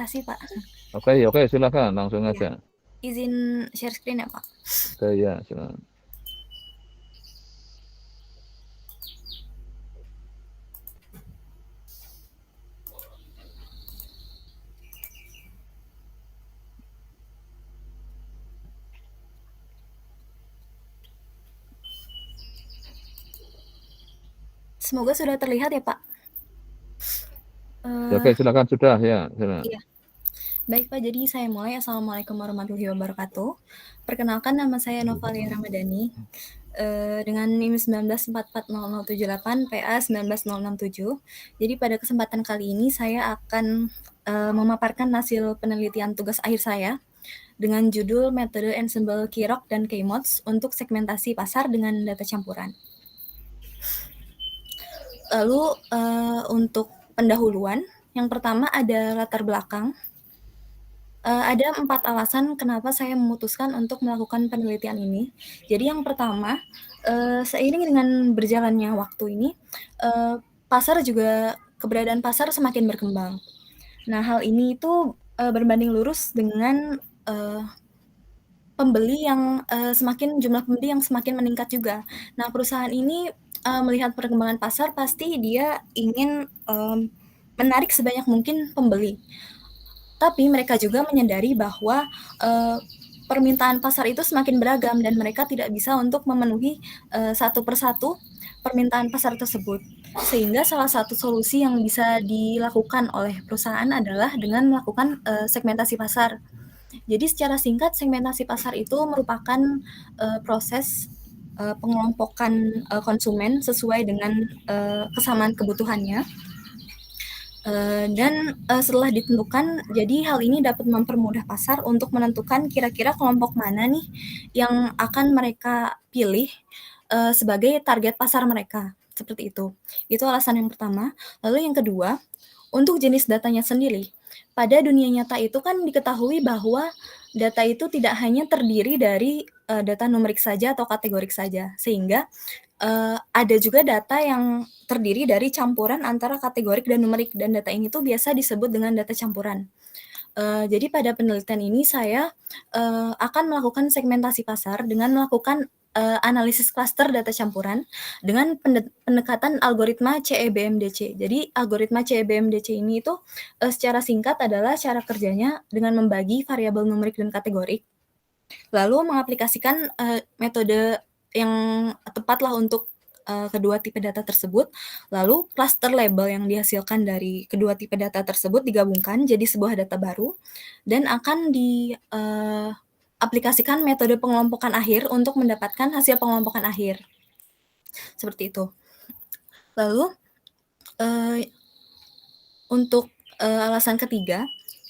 Kasih, Pak. Oke, silakan langsung Ya, aja. izin share screen ya, Pak. Oke, ya, silakan. Semoga sudah terlihat ya, Pak. Ya, Eh, oke, silakan sudah ya, silakan. iya. Baik, Pak. Jadi saya mulai. Assalamualaikum warahmatullahi wabarakatuh. Perkenalkan, nama saya Novalia Ramadhani. Dengan NIM 19440078 PA 190067. Jadi pada kesempatan kali ini saya akan memaparkan hasil penelitian tugas akhir saya dengan judul metode ensemble Kirok dan K-mods untuk segmentasi pasar dengan data campuran. Lalu untuk pendahuluan, yang pertama ada latar belakang. Ada 4 alasan kenapa saya memutuskan untuk melakukan penelitian ini. Jadi yang pertama, seiring dengan berjalannya waktu ini, keberadaan pasar semakin berkembang. Nah, hal ini itu berbanding lurus dengan jumlah pembeli yang semakin meningkat juga. Nah, perusahaan ini melihat perkembangan pasar, pasti dia ingin menarik sebanyak mungkin pembeli. Tapi mereka juga menyadari bahwa permintaan pasar itu semakin beragam dan mereka tidak bisa untuk memenuhi satu persatu permintaan pasar tersebut. Sehingga salah satu solusi yang bisa dilakukan oleh perusahaan adalah dengan melakukan segmentasi pasar. Jadi secara singkat, segmentasi pasar itu merupakan proses pengelompokan konsumen sesuai dengan kesamaan kebutuhannya. Dan setelah ditentukan, jadi hal ini dapat mempermudah pasar untuk menentukan kira-kira kelompok mana nih yang akan mereka pilih sebagai target pasar mereka, seperti itu. Itu alasan yang pertama. Lalu yang kedua, untuk jenis datanya sendiri. Pada dunia nyata itu kan diketahui bahwa data itu tidak hanya terdiri dari data numerik saja atau kategorik saja, sehingga ada juga data yang terdiri dari campuran antara kategorik dan numerik, dan data ini tuh biasa disebut dengan data campuran. Jadi pada penelitian ini saya akan melakukan segmentasi pasar dengan melakukan analisis klaster data campuran dengan pendekatan algoritma CEBMDC. Jadi algoritma CEBMDC ini itu secara singkat adalah cara kerjanya dengan membagi variabel numerik dan kategorik, lalu mengaplikasikan metode yang tepatlah untuk kedua tipe data tersebut. Lalu cluster label yang dihasilkan dari kedua tipe data tersebut digabungkan jadi sebuah data baru dan akan diaplikasikan metode pengelompokan akhir untuk mendapatkan hasil pengelompokan akhir. Seperti itu. Lalu untuk alasan ketiga,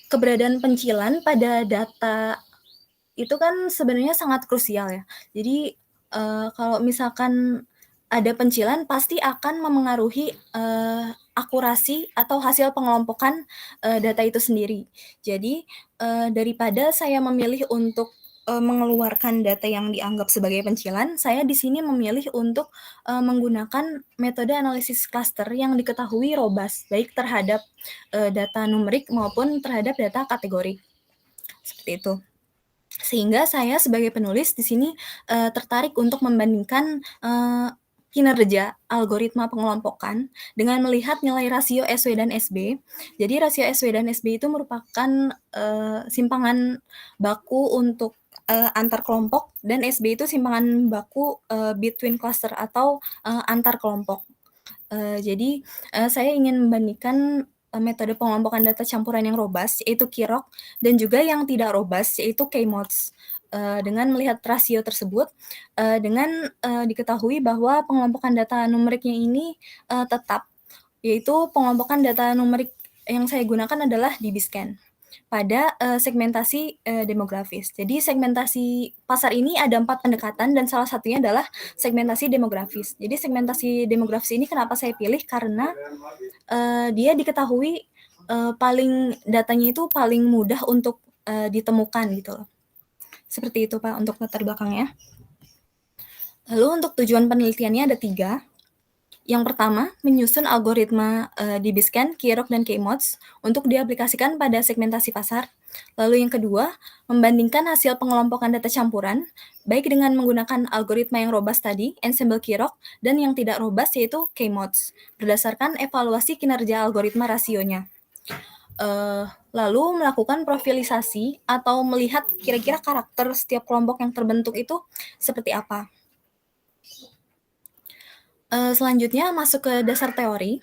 keberadaan pencilan pada data itu kan sebenarnya sangat krusial ya. Jadi kalau misalkan ada pencilan, pasti akan memengaruhi akurasi atau hasil pengelompokan data itu sendiri. Jadi daripada saya memilih untuk mengeluarkan data yang dianggap sebagai pencilan, saya di sini memilih untuk menggunakan metode analisis cluster yang diketahui robust, baik terhadap data numerik maupun terhadap data kategorik. Seperti itu. Sehingga saya sebagai penulis di sini tertarik untuk membandingkan kinerja algoritma pengelompokan dengan melihat nilai rasio SW dan SB. Jadi rasio SW dan SB itu merupakan simpangan baku untuk antar kelompok, dan SB itu simpangan baku between cluster atau antar kelompok. Jadi saya ingin membandingkan metode pengelompokan data campuran yang robust, yaitu Kirok, dan juga yang tidak robust, yaitu K-mods. Dengan melihat rasio tersebut, dengan diketahui bahwa pengelompokan data numeriknya ini tetap, yaitu pengelompokan data numerik yang saya gunakan adalah DBSCAN pada segmentasi demografis. Jadi segmentasi pasar ini ada 4 pendekatan dan salah satunya adalah segmentasi demografis. Jadi segmentasi demografis ini kenapa saya pilih, karena dia diketahui datanya itu paling mudah untuk ditemukan gitu loh. Seperti itu Pak untuk latar belakangnya. Lalu untuk tujuan penelitiannya ada 3. Yang pertama, menyusun algoritma DB-Scan, Kirok, dan K-Mods untuk diaplikasikan pada segmentasi pasar. Lalu yang kedua, membandingkan hasil pengelompokan data campuran, baik dengan menggunakan algoritma yang robust tadi, Ensemble Kirok, dan yang tidak robust yaitu K-Mods, berdasarkan evaluasi kinerja algoritma rasionya. Lalu melakukan profilisasi atau melihat kira-kira karakter setiap kelompok yang terbentuk itu seperti apa. Selanjutnya masuk ke dasar teori.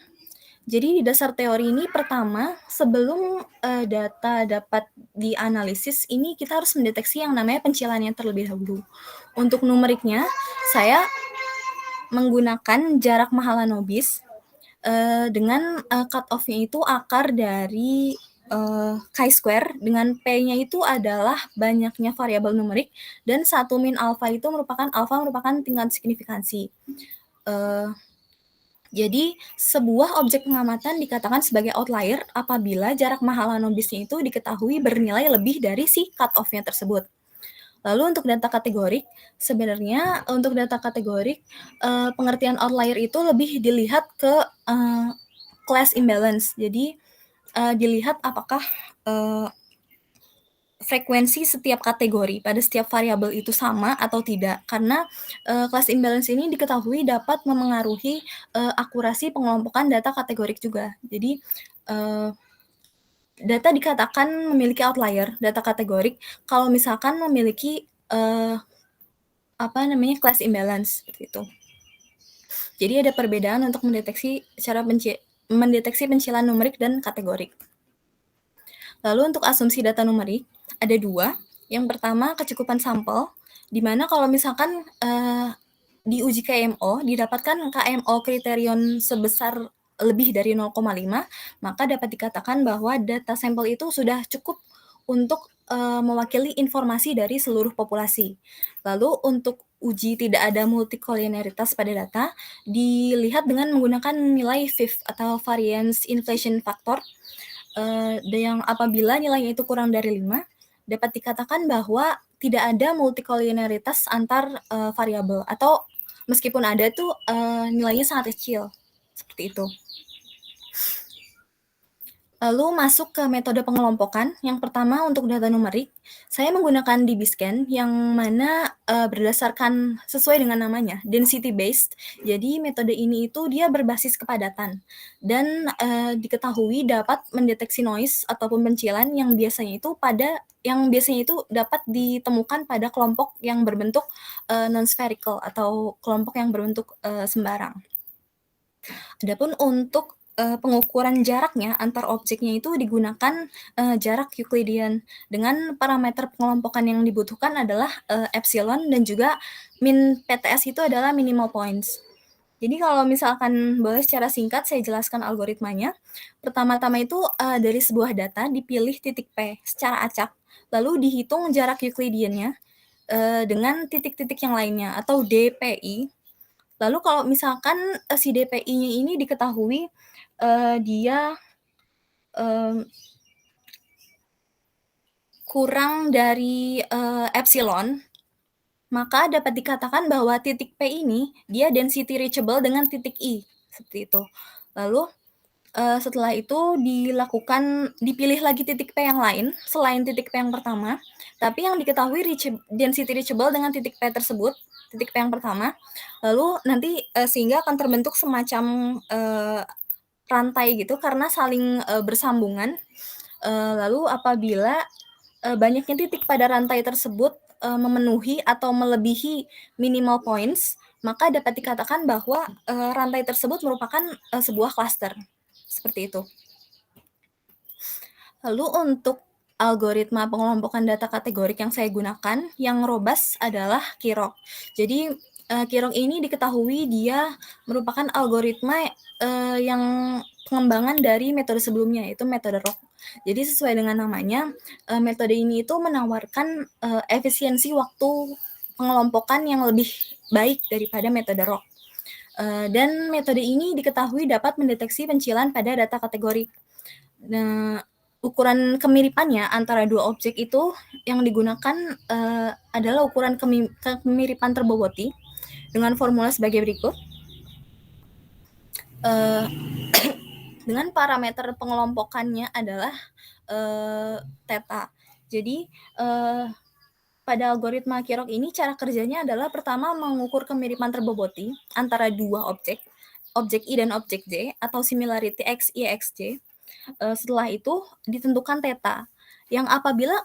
Jadi di dasar teori ini pertama, sebelum data dapat dianalisis, ini kita harus mendeteksi yang namanya pencilannya terlebih dahulu. Untuk numeriknya, saya menggunakan jarak Mahalanobis dengan cut off-nya itu akar dari chi-square dengan P-nya itu adalah banyaknya variabel numerik dan 1 min alpha itu merupakan tingkat signifikansi. Jadi, sebuah objek pengamatan dikatakan sebagai outlier apabila jarak Mahalanobisnya itu diketahui bernilai lebih dari si cut off-nya tersebut. Lalu untuk data kategorik, sebenarnya untuk data kategorik, pengertian outlier itu lebih dilihat ke class imbalance. Jadi, dilihat apakah frekuensi setiap kategori pada setiap variabel itu sama atau tidak. Karena class imbalance ini diketahui dapat memengaruhi akurasi pengelompokan data kategorik juga. Jadi data dikatakan memiliki outlier, data kategorik, kalau misalkan memiliki class imbalance seperti itu. Jadi ada perbedaan untuk mendeteksi pencilan numerik dan kategorik. Lalu untuk asumsi data numerik, ada 2. Yang pertama, kecukupan sampel, di mana kalau misalkan di uji KMO, didapatkan KMO kriterion sebesar lebih dari 0,5, maka dapat dikatakan bahwa data sampel itu sudah cukup untuk mewakili informasi dari seluruh populasi. Lalu untuk uji tidak ada multicollinearitas pada data, dilihat dengan menggunakan nilai VIF atau variance inflation factor, yang apabila nilainya itu kurang dari 5, dapat dikatakan bahwa tidak ada multicollinearitas antar variabel, atau meskipun ada tuh nilainya sangat kecil, seperti itu. Lalu masuk ke metode pengelompokan. Yang pertama untuk data numerik, saya menggunakan DB-Scan yang mana berdasarkan sesuai dengan namanya, density based. Jadi metode ini itu dia berbasis kepadatan dan diketahui dapat mendeteksi noise ataupun pencilan yang biasanya itu dapat ditemukan pada kelompok yang berbentuk non-spherical atau kelompok yang berbentuk sembarang. Adapun untuk pengukuran jaraknya antar objeknya itu digunakan jarak Euclidean dengan parameter pengelompokan yang dibutuhkan adalah epsilon dan juga min PTS itu adalah minimal points. Jadi kalau misalkan boleh secara singkat saya jelaskan algoritmanya. Pertama-tama itu dari sebuah data dipilih titik P secara acak, lalu dihitung jarak Euclidean-nya dengan titik-titik yang lainnya atau DPI. Lalu kalau misalkan si DPI-nya ini diketahui dia kurang dari epsilon, maka dapat dikatakan bahwa titik P ini dia density reachable dengan titik I, seperti itu. Lalu setelah itu dipilih lagi titik P yang lain selain titik P yang pertama, tapi yang diketahui density reachable dengan titik P tersebut, titik P yang pertama, lalu nanti sehingga akan terbentuk semacam rantai gitu karena saling bersambungan. Lalu apabila banyaknya titik pada rantai tersebut memenuhi atau melebihi minimal points, maka dapat dikatakan bahwa rantai tersebut merupakan sebuah cluster. Seperti itu. Lalu untuk algoritma pengelompokan data kategorik yang saya gunakan, yang robust adalah Kirok. Jadi Kirok ini diketahui dia merupakan algoritma yang pengembangan dari metode sebelumnya, yaitu metode ROC. Jadi sesuai dengan namanya, metode ini itu menawarkan efisiensi waktu pengelompokan yang lebih baik daripada metode ROC. Dan metode ini diketahui dapat mendeteksi pencilan pada data kategori. Nah, ukuran kemiripannya antara dua objek itu yang digunakan adalah ukuran kemiripan terboboti dengan formula sebagai berikut. dengan parameter pengelompokannya adalah theta. Jadi pada algoritma Kirok ini cara kerjanya adalah pertama mengukur kemiripan terboboti antara dua objek I dan objek J atau similarity X, Y, X, J. Setelah itu ditentukan theta, yang apabila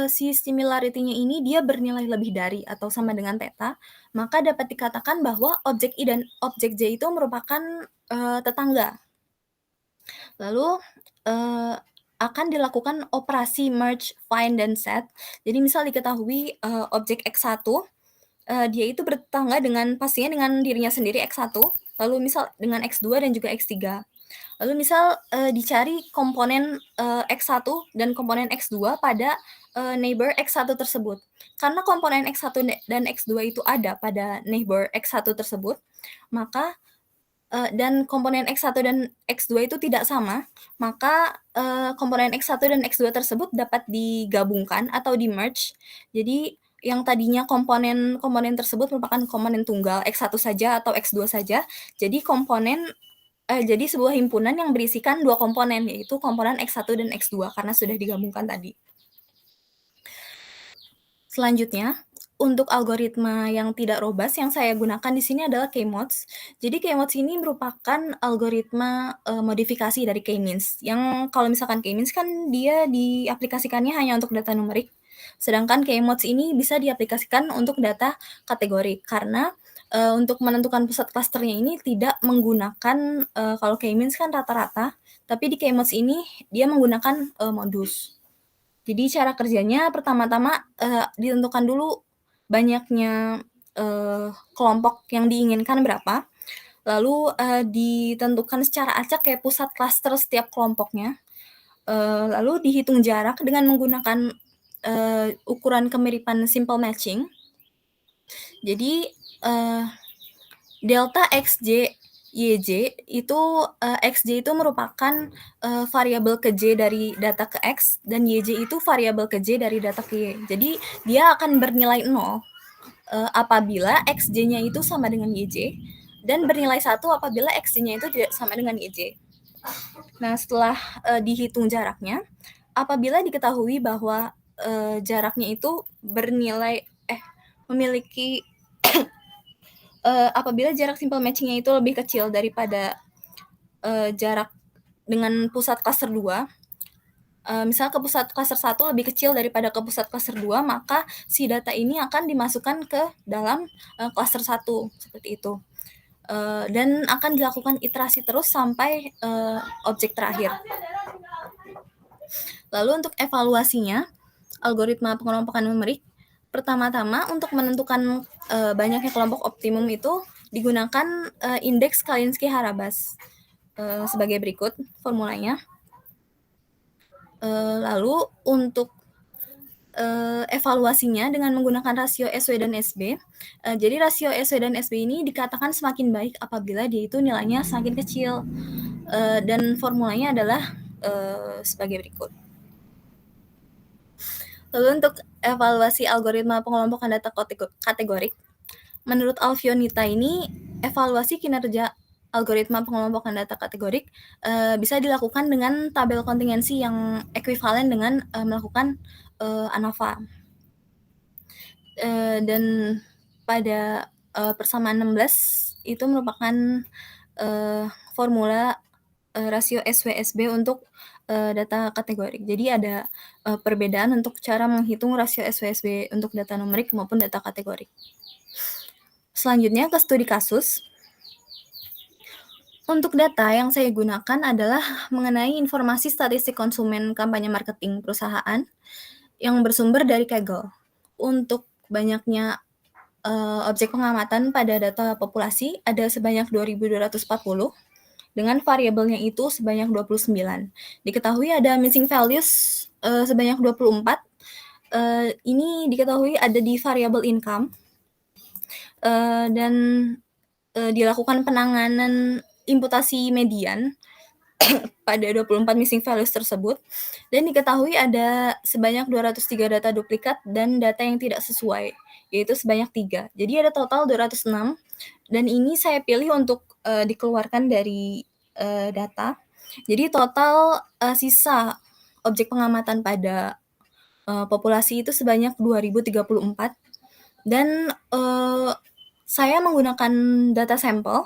si similarity-nya ini dia bernilai lebih dari atau sama dengan theta, maka dapat dikatakan bahwa objek I dan objek J itu merupakan tetangga. Lalu akan dilakukan operasi merge, find, dan set. Jadi misal diketahui objek X1 dia itu bertetangga pastinya dengan dirinya sendiri X1, lalu misal dengan X2 dan juga X3. Lalu misal dicari komponen X1 dan komponen X2 pada neighbor X1 tersebut. Karena komponen X1 dan X2 itu ada pada neighbor X1 tersebut, maka dan komponen X1 dan X2 itu tidak sama, maka komponen X1 dan X2 tersebut dapat digabungkan atau di-merge. Jadi yang tadinya komponen tersebut merupakan komponen tunggal X1 saja atau X2 saja, jadi jadi sebuah himpunan yang berisikan dua komponen, yaitu komponen X1 dan X2 karena sudah digabungkan tadi. Selanjutnya, untuk algoritma yang tidak robust yang saya gunakan di sini adalah K-Mods. Jadi K-Mods ini merupakan algoritma modifikasi dari K-Means. Yang kalau misalkan K-Means kan dia diaplikasikannya hanya untuk data numerik, sedangkan K-Mods ini bisa diaplikasikan untuk data kategori karena untuk menentukan pusat klasternya ini tidak menggunakan kalau K-Means kan rata-rata, tapi di K-Mods ini dia menggunakan modus. Jadi cara kerjanya pertama-tama ditentukan dulu banyaknya kelompok yang diinginkan berapa, lalu ditentukan secara acak kayak pusat klaster setiap kelompoknya, lalu dihitung jarak dengan menggunakan ukuran kemiripan simple matching. Jadi delta XJ YJ itu XJ itu merupakan variabel ke J dari data ke X dan YJ itu variabel ke J dari data ke Y. Jadi dia akan bernilai 0 apabila XJ-nya itu sama dengan YJ dan bernilai 1 apabila XJ-nya itu tidak sama dengan YJ. Nah, setelah dihitung jaraknya, apabila diketahui bahwa jaraknya itu memiliki apabila jarak simple matching-nya itu lebih kecil daripada jarak dengan pusat klaster 2, misal ke pusat klaster 1 lebih kecil daripada ke pusat klaster 2, maka si data ini akan dimasukkan ke dalam klaster 1, seperti itu. Dan akan dilakukan iterasi terus sampai objek terakhir. Lalu untuk evaluasinya, algoritma pengelompokan numerik, pertama-tama untuk menentukan banyaknya kelompok optimum itu digunakan indeks Kalinski-Harabas sebagai berikut formulanya. Lalu untuk evaluasinya dengan menggunakan rasio SW dan SB. Jadi rasio SW dan SB ini dikatakan semakin baik apabila dia itu nilainya semakin kecil. Dan formulanya adalah sebagai berikut. Lalu untuk evaluasi algoritma pengelompokan data kategorik, menurut Alfionita ini evaluasi kinerja algoritma pengelompokan data kategorik bisa dilakukan dengan tabel kontingensi yang ekuivalen dengan melakukan ANOVA. Dan pada persamaan 16 itu merupakan formula rasio SW-SB untuk data kategorik. Jadi ada perbedaan untuk cara menghitung rasio SW-SB untuk data numerik maupun data kategorik. Selanjutnya ke studi kasus. Untuk data yang saya gunakan adalah mengenai informasi statistik konsumen kampanye marketing perusahaan yang bersumber dari Kaggle. Untuk banyaknya objek pengamatan pada data populasi ada sebanyak 2.240 dengan variabelnya itu sebanyak 29. Diketahui ada missing values sebanyak 24. Ini diketahui ada di variabel income dan dilakukan penanganan imputasi median pada 24 missing values tersebut, dan diketahui ada sebanyak 203 data duplikat dan data yang tidak sesuai, yaitu sebanyak 3. Jadi ada total 206, dan ini saya pilih untuk dikeluarkan dari, data. Jadi total, sisa objek pengamatan pada, populasi itu sebanyak 2034 dan, saya menggunakan data sampel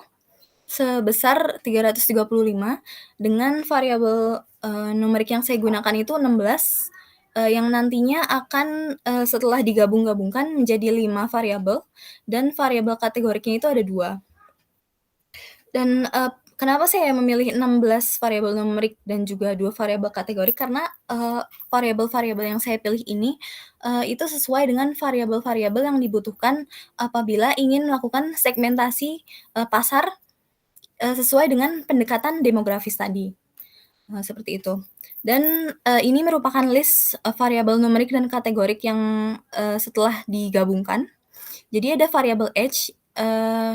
sebesar 335 dengan variabel, numerik yang saya gunakan itu 16, yang nantinya akan, setelah digabung-gabungkan menjadi 5 variabel dan variabel kategoriknya itu ada 2. Dan, kenapa saya memilih 16 variabel numerik dan juga 2 variabel kategori, karena, variabel-variabel yang saya pilih ini, itu sesuai dengan variabel-variabel yang dibutuhkan apabila ingin melakukan segmentasi, pasar, sesuai dengan pendekatan demografis tadi, seperti itu. Dan, ini merupakan list, variabel numerik dan kategorik yang, setelah digabungkan. Jadi ada variabel age,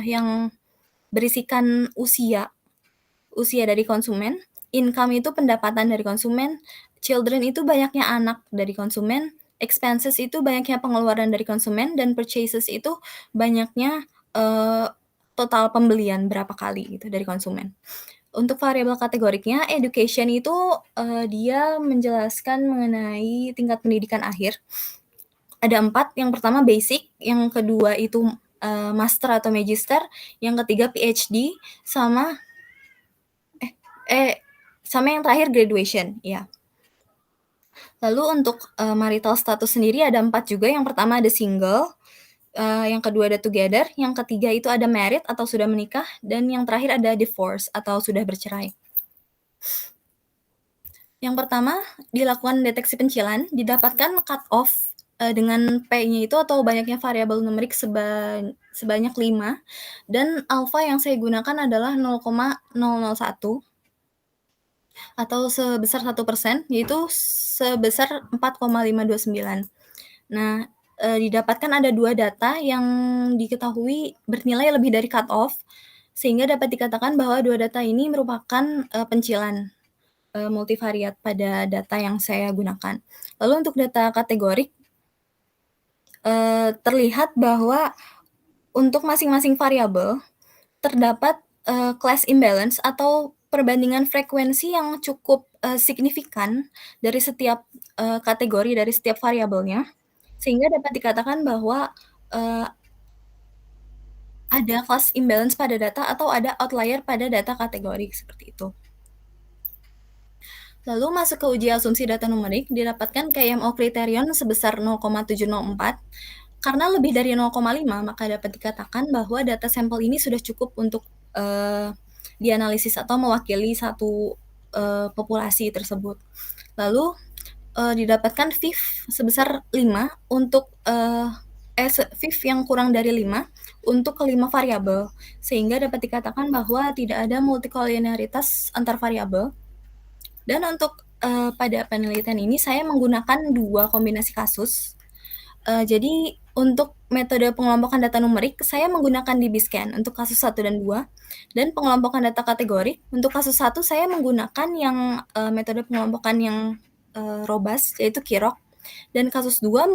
yang berisikan usia dari konsumen, income itu pendapatan dari konsumen, children itu banyaknya anak dari konsumen, expenses itu banyaknya pengeluaran dari konsumen, dan purchases itu banyaknya, total pembelian berapa kali gitu dari konsumen. Untuk variabel kategoriknya, education itu, dia menjelaskan mengenai tingkat pendidikan akhir. Ada 4, yang pertama basic, yang kedua itu, master atau magister, yang ketiga PhD, sama sama yang terakhir graduation, ya. Lalu untuk, marital status sendiri ada 4 juga, yang pertama ada single, yang kedua ada together, yang ketiga itu ada married atau sudah menikah, dan yang terakhir ada divorce atau sudah bercerai. Yang pertama, dilakukan deteksi pencilan, didapatkan cut off, dengan P-nya itu atau banyaknya variabel numerik sebanyak 5, dan alfa yang saya gunakan adalah 0,001 atau sebesar 1%, yaitu sebesar 4,529. Nah, didapatkan ada 2 data yang diketahui bernilai lebih dari cut off, sehingga dapat dikatakan bahwa 2 data ini merupakan, pencilan, multivariat pada data yang saya gunakan. Lalu untuk data kategorik, terlihat bahwa untuk masing-masing variabel terdapat, class imbalance atau perbandingan frekuensi yang cukup, signifikan dari setiap, kategori, dari setiap variabelnya, sehingga dapat dikatakan bahwa, eee, ada class imbalance pada data atau ada outlier pada data kategori, seperti itu. Lalu masuk ke uji asumsi data numerik, didapatkan KMO kriterion sebesar 0,704. Karena lebih dari 0,5, maka dapat dikatakan bahwa data sampel ini sudah cukup untuk, dianalisis atau mewakili satu, populasi tersebut. Lalu, didapatkan VIF sebesar 5 untuk, VIF yang kurang dari 5 untuk kelima variabel, sehingga dapat dikatakan bahwa tidak ada multikolinearitas antar variabel. Dan untuk, pada penelitian ini saya menggunakan 2 kombinasi kasus. Jadi untuk metode pengelompokan data numerik, saya menggunakan DBSCAN untuk kasus 1 dan 2, dan pengelompokan data kategorik, untuk kasus 1 saya menggunakan yang, metode pengelompokan yang, robust, yaitu KIROC, dan kasus 2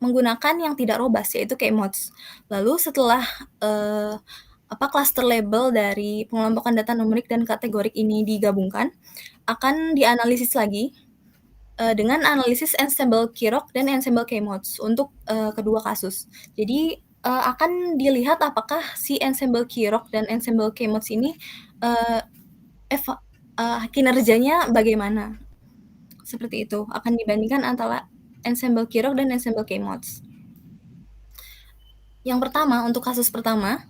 menggunakan yang tidak robust, yaitu K-MODS. Lalu setelah, cluster label dari pengelompokan data numerik dan kategorik ini digabungkan, akan dianalisis lagi, dengan analisis ensemble KIROC dan ensemble K-MODS untuk, kedua kasus. Jadi, akan dilihat apakah si ensemble KIROC dan ensemble K-MODS ini, eee, kinerjanya bagaimana, seperti itu. Akan dibandingkan antara ensemble KIROC dan ensemble K-MODS. Yang pertama, untuk kasus pertama,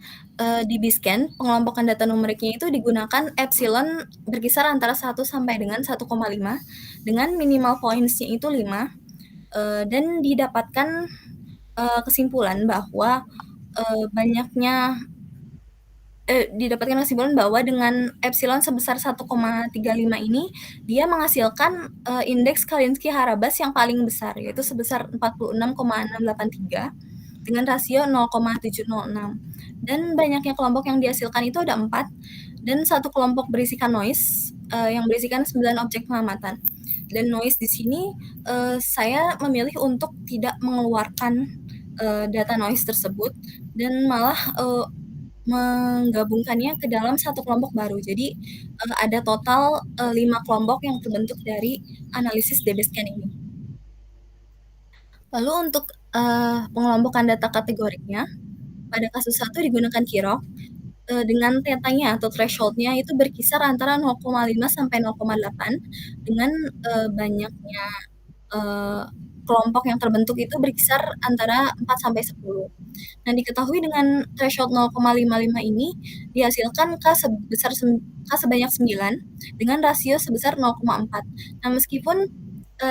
di DBSCAN, pengelompokan data numeriknya itu digunakan epsilon berkisar antara 1 sampai dengan 1,5, dengan minimal points-nya itu 5, dan didapatkan, kesimpulan bahwa, didapatkan kesimpulan bahwa dengan epsilon sebesar 1,35 ini, dia menghasilkan, indeks Kalinski-Harabas yang paling besar, yaitu sebesar 46,683 dengan rasio 0,706. Dan banyaknya kelompok yang dihasilkan itu ada 4, dan 1 kelompok berisikan noise, yang berisikan 9 objek pengamatan. Dan noise di sini, saya memilih untuk tidak mengeluarkan, data noise tersebut, dan malah, menggabungkannya ke dalam satu kelompok baru. Jadi, ada total, 5 kelompok yang terbentuk dari analisis DBSCAN ini. Lalu untuk, pengelompokan data kategoriknya, pada kasus 1 digunakan Kirok, dengan tetanya atau threshold-nya itu berkisar antara 0,5 sampai 0,8 dengan, banyaknya, kelompok yang terbentuk itu berkisar antara 4 sampai 10. Nah, diketahui dengan threshold 0,55 ini dihasilkan K sebanyak 9 dengan rasio sebesar 0,4. Nah, meskipun,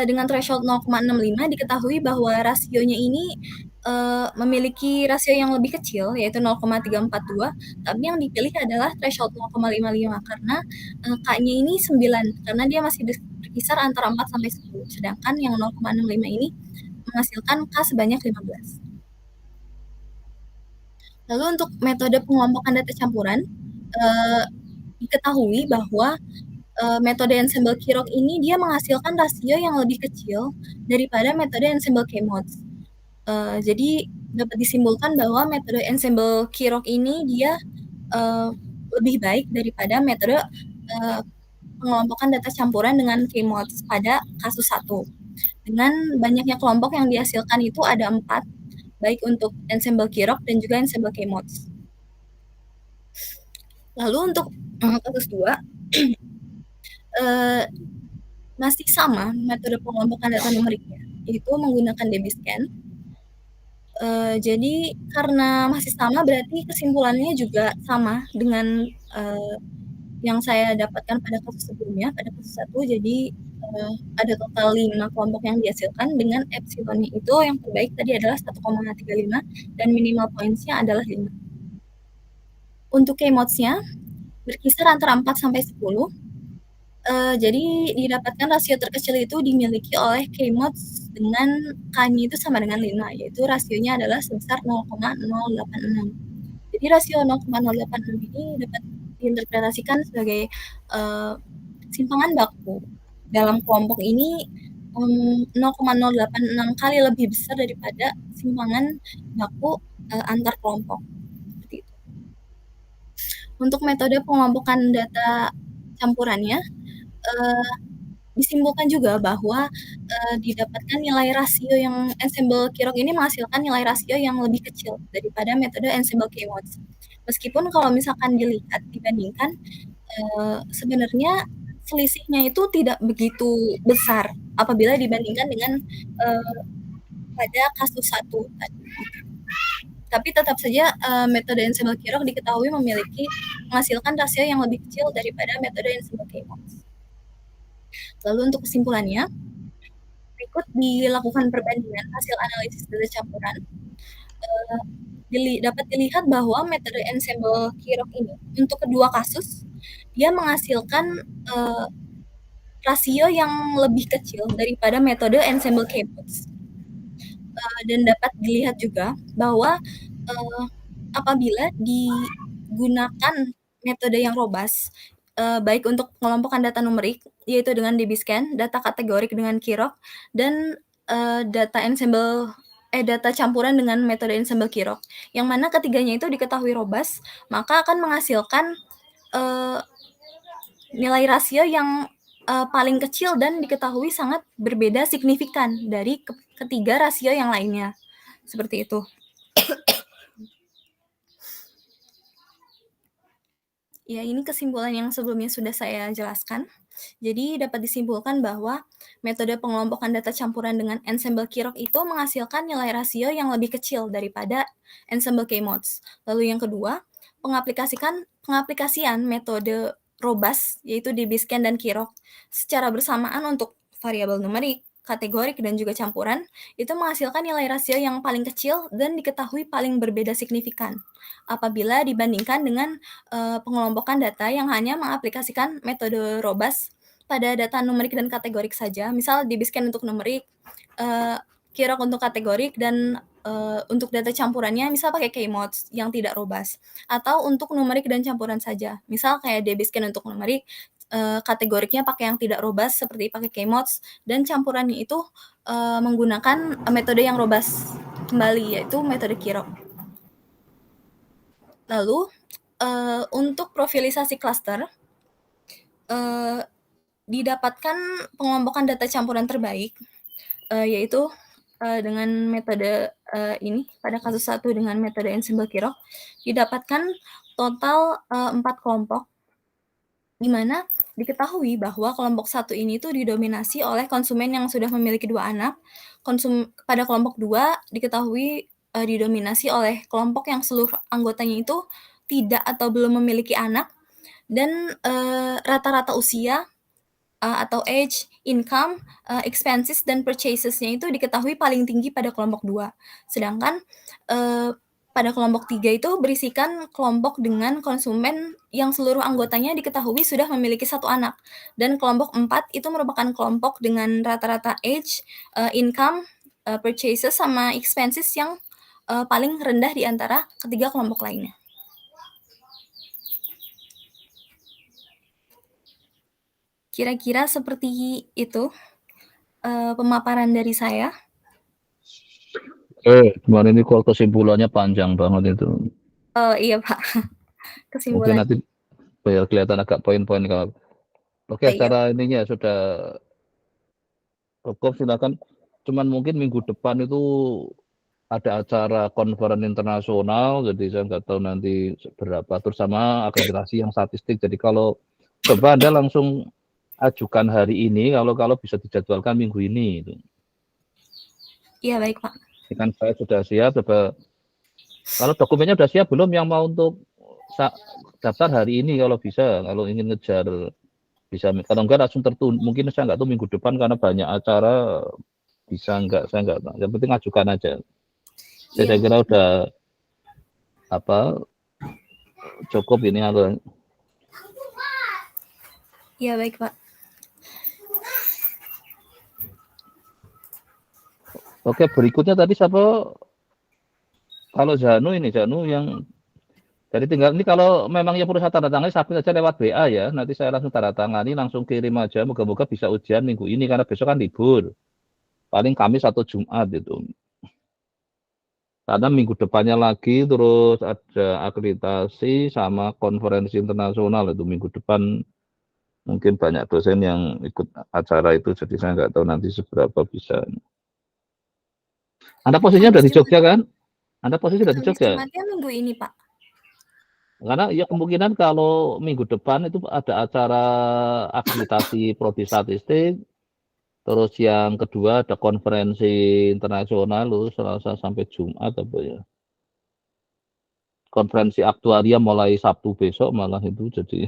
dengan threshold 0,65 diketahui bahwa rasionya ini, memiliki rasio yang lebih kecil yaitu 0,342, tapi yang dipilih adalah threshold 0,55 karena, K-nya ini 9 karena dia masih berkisar antara 4 sampai 10, sedangkan yang 0,65 ini menghasilkan K sebanyak 15. Lalu untuk metode pengelompokan data campuran, diketahui bahwa, metode ensemble Kirok ini dia menghasilkan rasio yang lebih kecil daripada metode ensemble K-Mods. Jadi dapat disimpulkan bahwa metode ensemble Kirok ini dia, lebih baik daripada metode, pengelompokan data campuran dengan K-Mods pada kasus 1. Dengan banyaknya kelompok yang dihasilkan itu ada 4, baik untuk ensemble Kirok dan juga ensemble K-Mods. Lalu untuk kasus 2, masih sama metode pengelompokan data numeriknya, yaitu menggunakan DBSCAN. Jadi karena masih sama berarti kesimpulannya juga sama dengan, yang saya dapatkan pada kasus sebelumnya, pada kasus 1. Jadi, ada total 5 kelompok yang dihasilkan dengan epsilonnya itu yang terbaik tadi adalah 1,35 dan minimal points-nya adalah 5. Untuk K-Mods-nya berkisar antara 4 sampai 10. Jadi didapatkan rasio terkecil itu dimiliki oleh K-Mods dengan K-nya itu sama dengan 5, yaitu rasionya adalah sebesar 0,086. Jadi rasio 0,086 ini dapat diinterpretasikan sebagai, simpangan baku. Dalam kelompok ini, 0,086 kali lebih besar daripada simpangan baku, antar kelompok, seperti itu. Untuk metode pengelompokan data campurannya, disimpulkan juga bahwa, didapatkan nilai rasio yang ensemble Kirok ini menghasilkan nilai rasio yang lebih kecil daripada metode ensemble K-Mods. Meskipun kalau misalkan dibandingkan, sebenarnya selisihnya itu tidak begitu besar apabila dibandingkan dengan, pada kasus 1 tadi. Tapi tetap saja, metode ensemble Kirok diketahui menghasilkan rasio yang lebih kecil daripada metode ensemble K-Mods. Lalu untuk kesimpulannya, berikut dilakukan perbandingan hasil analisis data campuran. Dapat dilihat bahwa metode ensemble Kirok ini untuk kedua kasus dia menghasilkan, rasio yang lebih kecil daripada metode ensemble K-Mods. Dan dapat dilihat juga bahwa, apabila digunakan metode yang robust, baik untuk pengelompokan data numerik, yaitu dengan DBSCAN, data kategorik dengan Kirok, dan, data campuran dengan metode ensemble Kirok, yang mana ketiganya itu diketahui robust, maka akan menghasilkan, nilai rasio yang, paling kecil dan diketahui sangat berbeda signifikan dari ketiga rasio yang lainnya, seperti itu. Ya, ini kesimpulan yang sebelumnya sudah saya jelaskan. Jadi dapat disimpulkan bahwa metode pengelompokan data campuran dengan ensemble Kirok itu menghasilkan nilai rasio yang lebih kecil daripada ensemble K-Mods. Lalu yang kedua, pengaplikasian metode robust yaitu DBSCAN dan Kirok secara bersamaan untuk variabel numerik, kategorik, dan juga campuran itu menghasilkan nilai rasio yang paling kecil dan diketahui paling berbeda signifikan apabila dibandingkan dengan pengelompokan data yang hanya mengaplikasikan metode robust pada data numerik dan kategorik saja. Misal DBSCAN untuk numerik, Kirok untuk kategorik, dan untuk data campurannya misal pakai K-Mods yang tidak robust. Atau untuk numerik dan campuran saja. Misal kayak DBSCAN untuk numerik, kategoriknya pakai yang tidak robust seperti pakai K-Mods, dan campurannya itu menggunakan metode yang robust kembali, yaitu metode Kirok. Lalu Untuk profilisasi klaster, didapatkan pengelompokan data campuran terbaik, yaitu, dengan metode, ini pada kasus 1 dengan metode Ensemble-Kirok didapatkan total, 4 kelompok, di mana diketahui bahwa kelompok 1 ini tuh didominasi oleh konsumen yang sudah memiliki 2 anak, pada kelompok 2 diketahui, didominasi oleh kelompok yang seluruh anggotanya itu tidak atau belum memiliki anak dan, rata-rata usia, atau age, income, expenses, dan purchases-nya itu diketahui paling tinggi pada kelompok 2. Sedangkan, pada kelompok 3 itu berisikan kelompok dengan konsumen yang seluruh anggotanya diketahui sudah memiliki 1 anak. Dan kelompok 4 itu merupakan kelompok dengan rata-rata age, income, purchases, sama expenses yang, paling rendah di antara ketiga kelompok lainnya. Kira-kira seperti itu, pemaparan dari saya. Kemarin ini kok kesimpulannya panjang banget itu. Oh, iya, Pak. Mungkin Kesimpulan. nanti biar kelihatan agak poin-poin kalau. Oke, Iya. secara ininya sudah cukup, silakan. Cuman mungkin minggu depan itu ada acara konferen internasional, jadi saya nggak tahu nanti berapa, terutama akreditasi yang statistik. Jadi kalau coba Anda langsung ajukan hari ini, kalau bisa dijadwalkan minggu ini itu. Iya, baik, Pak. Ini kan saya sudah siap, kalau dokumennya sudah siap belum yang mau untuk daftar hari ini kalau bisa, kalau ingin ngejar bisa, kalau enggak langsung tertunda, mungkin saya nggak tahu minggu depan karena banyak acara, bisa enggak, saya nggak tahu, yang penting ajukan aja. Iya. Saya kira udah cukup ini. Iya, baik, Pak. Oke, berikutnya tadi siapa? Kalau Janu yang jadi tinggal ini, kalau memang yang perlu saya tanda tangani submit aja lewat WA ya. Nanti saya langsung tanda tangani, langsung kirim aja. Moga-moga bisa ujian minggu ini karena besok kan libur. Paling Kamis atau Jumat itu. Karena minggu depannya lagi terus ada akreditasi sama konferensi internasional itu minggu depan. Mungkin banyak dosen yang ikut acara itu, jadi saya nggak tahu nanti seberapa bisa. Anda posisinya udah di Jogja kan? Anda posisi udah di Kamis Jogja? Jumatnya minggu ini, Pak. Karena ya kemungkinan kalau minggu depan itu ada acara akreditasi prodi statistik, terus yang kedua ada konferensi internasional loh, Selasa sampai Jumat apa ya. Konferensi aktuaria mulai Sabtu besok malah itu, jadi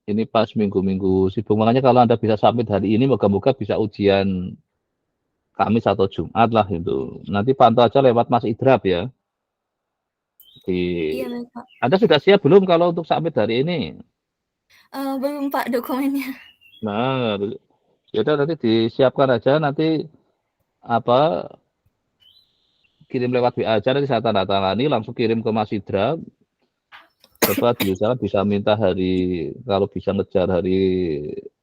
ini pas minggu-minggu sibuk. Makanya kalau Anda bisa submit hari ini, moga-moga bisa ujian Kamis atau Jumat lah itu. Nanti pantau aja lewat Mas Idrap ya. Iya, baik, Pak. Anda sudah siap belum kalau untuk submit hari ini? Belum, Pak, dokumennya. Nah, ya udah nanti disiapkan aja, nanti kirim lewat WA aja, nanti saya tanda tangani, langsung kirim ke Mas Idra. Coba diusahakan bisa minta hari, kalau bisa ngejar hari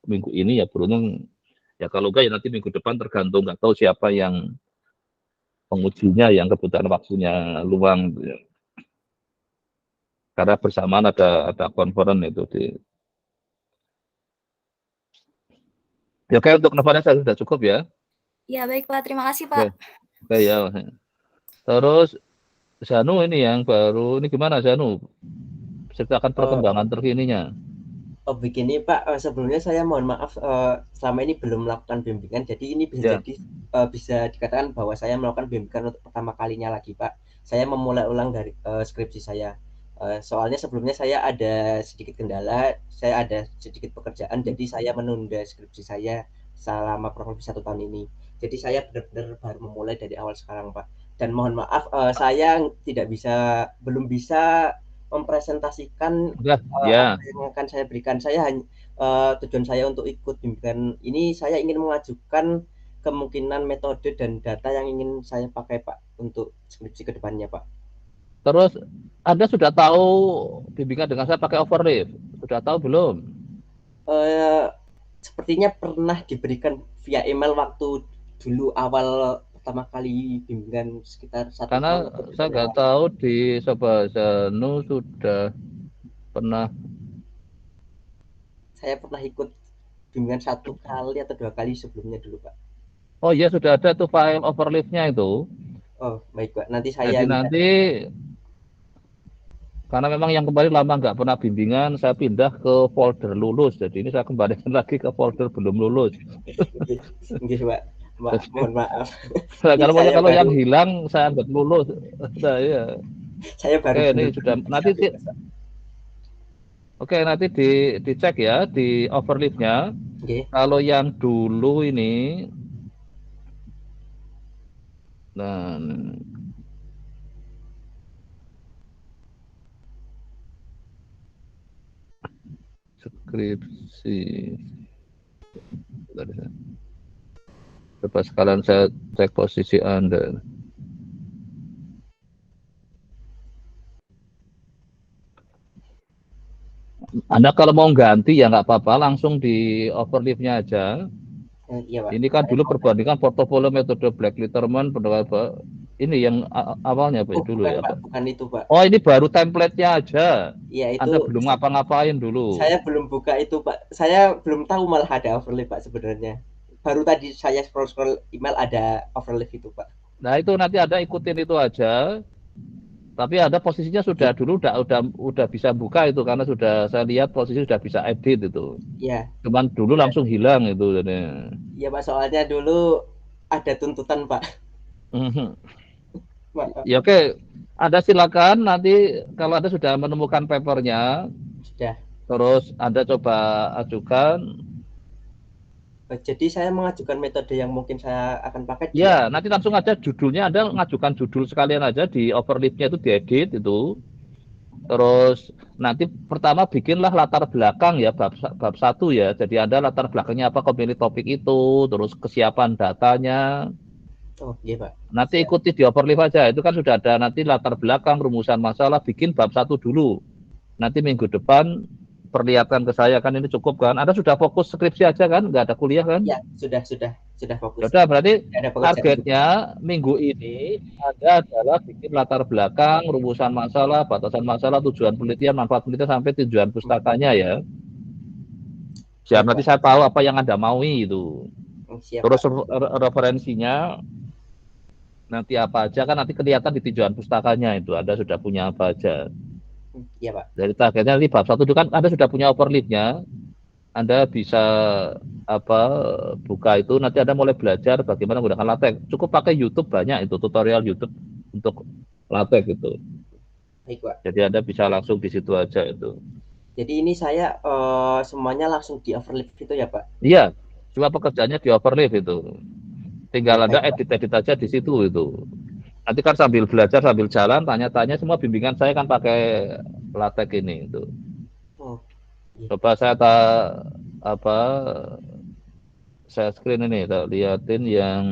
minggu ini ya beruntung. Ya kalau enggak ya nanti minggu depan, tergantung, nggak tahu siapa yang pengujinya yang kebetulan waktunya luang. Karena bersamaan ada konferen itu Ya, oke, untuk nevannya saya sudah cukup ya. Iya, baik, Pak. Terima kasih, Oke, Pak. oke ya. Terus Zanu ini yang baru ini gimana Zanu? Ceritakan perkembangan terkininya. Begini Pak, sebelumnya saya mohon maaf, selama ini belum melakukan bimbingan, jadi ini bisa Ya. jadi bisa dikatakan bahwa saya melakukan bimbingan untuk pertama kalinya lagi Pak. Saya memulai ulang dari skripsi saya. Soalnya sebelumnya saya ada sedikit kendala, saya ada sedikit pekerjaan, jadi saya menunda skripsi saya selama kurang lebih 1 tahun ini. Jadi saya benar-benar baru memulai dari awal sekarang Pak. Dan mohon maaf, saya belum bisa mempresentasikan Udah, ya. apa yang akan saya berikan. Tujuan saya untuk ikut bimbingan ini, saya ingin mengajukan kemungkinan metode dan data yang ingin saya pakai Pak untuk skripsi ke depannya Pak. Terus Anda sudah tahu bimbingan dengan saya pakai overleaf? Sudah tahu belum? Sepertinya pernah diberikan via email waktu dulu awal pertama kali bimbingan sekitar 1 Karena tahun saya nggak tahu di Sobat Zanu sudah pernah. Saya pernah ikut bimbingan 1 kali atau 2 kali sebelumnya dulu, Pak. Oh iya, sudah ada tuh file overleaf-nya itu. Oh, baik, Pak. Nanti Jadi saya lihat. nanti karena memang yang kemarin lama nggak pernah bimbingan, saya pindah ke folder lulus. Jadi ini saya kembalikan lagi ke folder belum lulus. Nggih, Pak. Mohon maaf. Ini Kalau yang hilang saya anggap lulus. Nah, iya. Saya baru Oke, ini sudah nanti nanti dicek ya di overleaf-nya. Okay. Kalau yang dulu ini, nah, skripsi. Coba sekalian saya cek posisi Anda. Anda kalau mau ganti ya nggak apa-apa, langsung di overleaf-nya aja. Iya, Pak. Ini kan dulu perbandingan portofolio metode Black Litterman, ini yang awalnya Pak dulu bukan, ya Pak. Bukan itu, Pak. Oh, ini baru template-nya aja. Iya, itu. Anda belum ngapa-ngapain dulu. Saya belum buka itu, Pak. Saya belum tahu malah ada overleaf, Pak, sebenarnya. Baru tadi saya scroll email ada overleaf itu, Pak. Nah, itu nanti Anda ikutin itu aja. Tapi ada posisinya sudah dulu udah bisa buka itu karena sudah saya lihat posisi sudah bisa edit itu. Iya. Cuman dulu langsung hilang itu jadi. Iya, Pak, soalnya dulu ada tuntutan, Pak. Ya oke. Anda silakan nanti kalau Anda sudah menemukan papernya. Sudah. Terus Anda coba ajukan. Jadi saya mengajukan metode yang mungkin saya akan pakai. Ya, nanti langsung aja judulnya Anda ngajukan judul sekalian aja di overleaf-nya itu diedit itu. Terus nanti pertama bikinlah latar belakang ya bab 1 ya. Jadi Anda latar belakangnya apa, kok pilih topik itu, terus kesiapan datanya. Oh, iya, Pak. Nanti ikuti di overleaf aja. Itu kan sudah ada nanti latar belakang, rumusan masalah, bikin bab 1 dulu. Nanti minggu depan perlihatkan ke saya, kan ini cukup kan? Anda sudah fokus skripsi aja kan? Nggak ada kuliah kan? Ya, sudah fokus. Sudah, berarti targetnya minggu ini Anda adalah bikin latar belakang, rumusan masalah, batasan masalah, tujuan penelitian, manfaat penelitian, sampai tujuan pustakanya ya. Biar nanti saya tahu apa yang Anda maui itu. Siap, terus referensinya nanti apa aja kan nanti kelihatan di tujuan pustakanya itu. Anda sudah punya apa aja. Iya, Pak. Dari targetnya nanti bab 1 itu kan Anda sudah punya overleaf-nya. Anda bisa buka itu, nanti Anda mulai belajar bagaimana menggunakan LaTeX. Cukup pakai YouTube, banyak itu tutorial YouTube untuk LaTeX itu. Baik, Pak. Jadi Anda bisa langsung di situ aja itu. Jadi ini saya semuanya langsung di overleaf itu ya, Pak? Iya, cuma pekerjaannya di overleaf itu. Tinggal Anda edit-edit aja di situ itu. Nanti kan sambil belajar, sambil jalan, tanya-tanya, semua bimbingan saya kan pakai LaTeX ini itu. Oh, iya. Coba saya saya screen ini, lihatin yang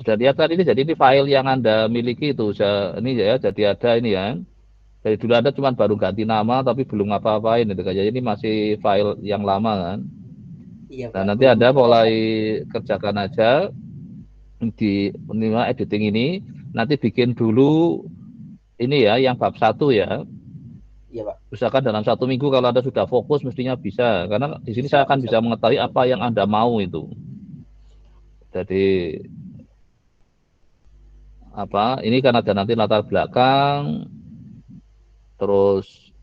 sudah lihat tadi ini. Jadi ini file yang Anda miliki itu, ini ya, jadi ada ini ya. Jadi dulu Anda cuma baru ganti nama tapi belum ngapa-ngapain itu kan. Jadi ini masih file yang lama kan. Iya, nah Pak. Nanti Anda mulai kerjakan aja di editing ini. Nanti bikin dulu ini ya, yang bab 1 ya. Iya, Pak. Usahakan dalam 1 minggu kalau Anda sudah fokus mestinya bisa. Karena di sini saya akan bisa mengetahui apa yang Anda mau itu. Jadi ini kan ada nanti latar belakang, terus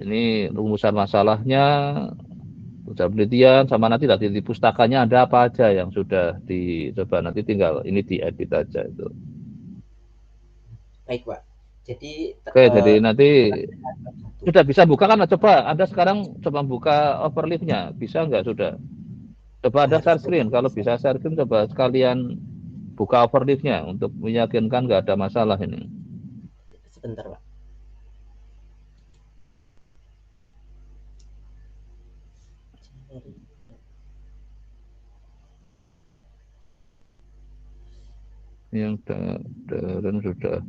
ini rumusan masalahnya, ujian penelitian, sama nanti di pustakanya ada apa aja yang sudah dicoba. Nanti tinggal ini diedit aja itu. Baik, Pak. Jadi jadi nanti sudah bisa buka kan? Coba Anda sekarang coba buka overleaf-nya, bisa nggak sudah? Coba Anda share screen, kalau bisa share screen coba sekalian buka overleaf-nya untuk meyakinkan nggak ada masalah ini. Sebentar, Pak. Yang dan sudah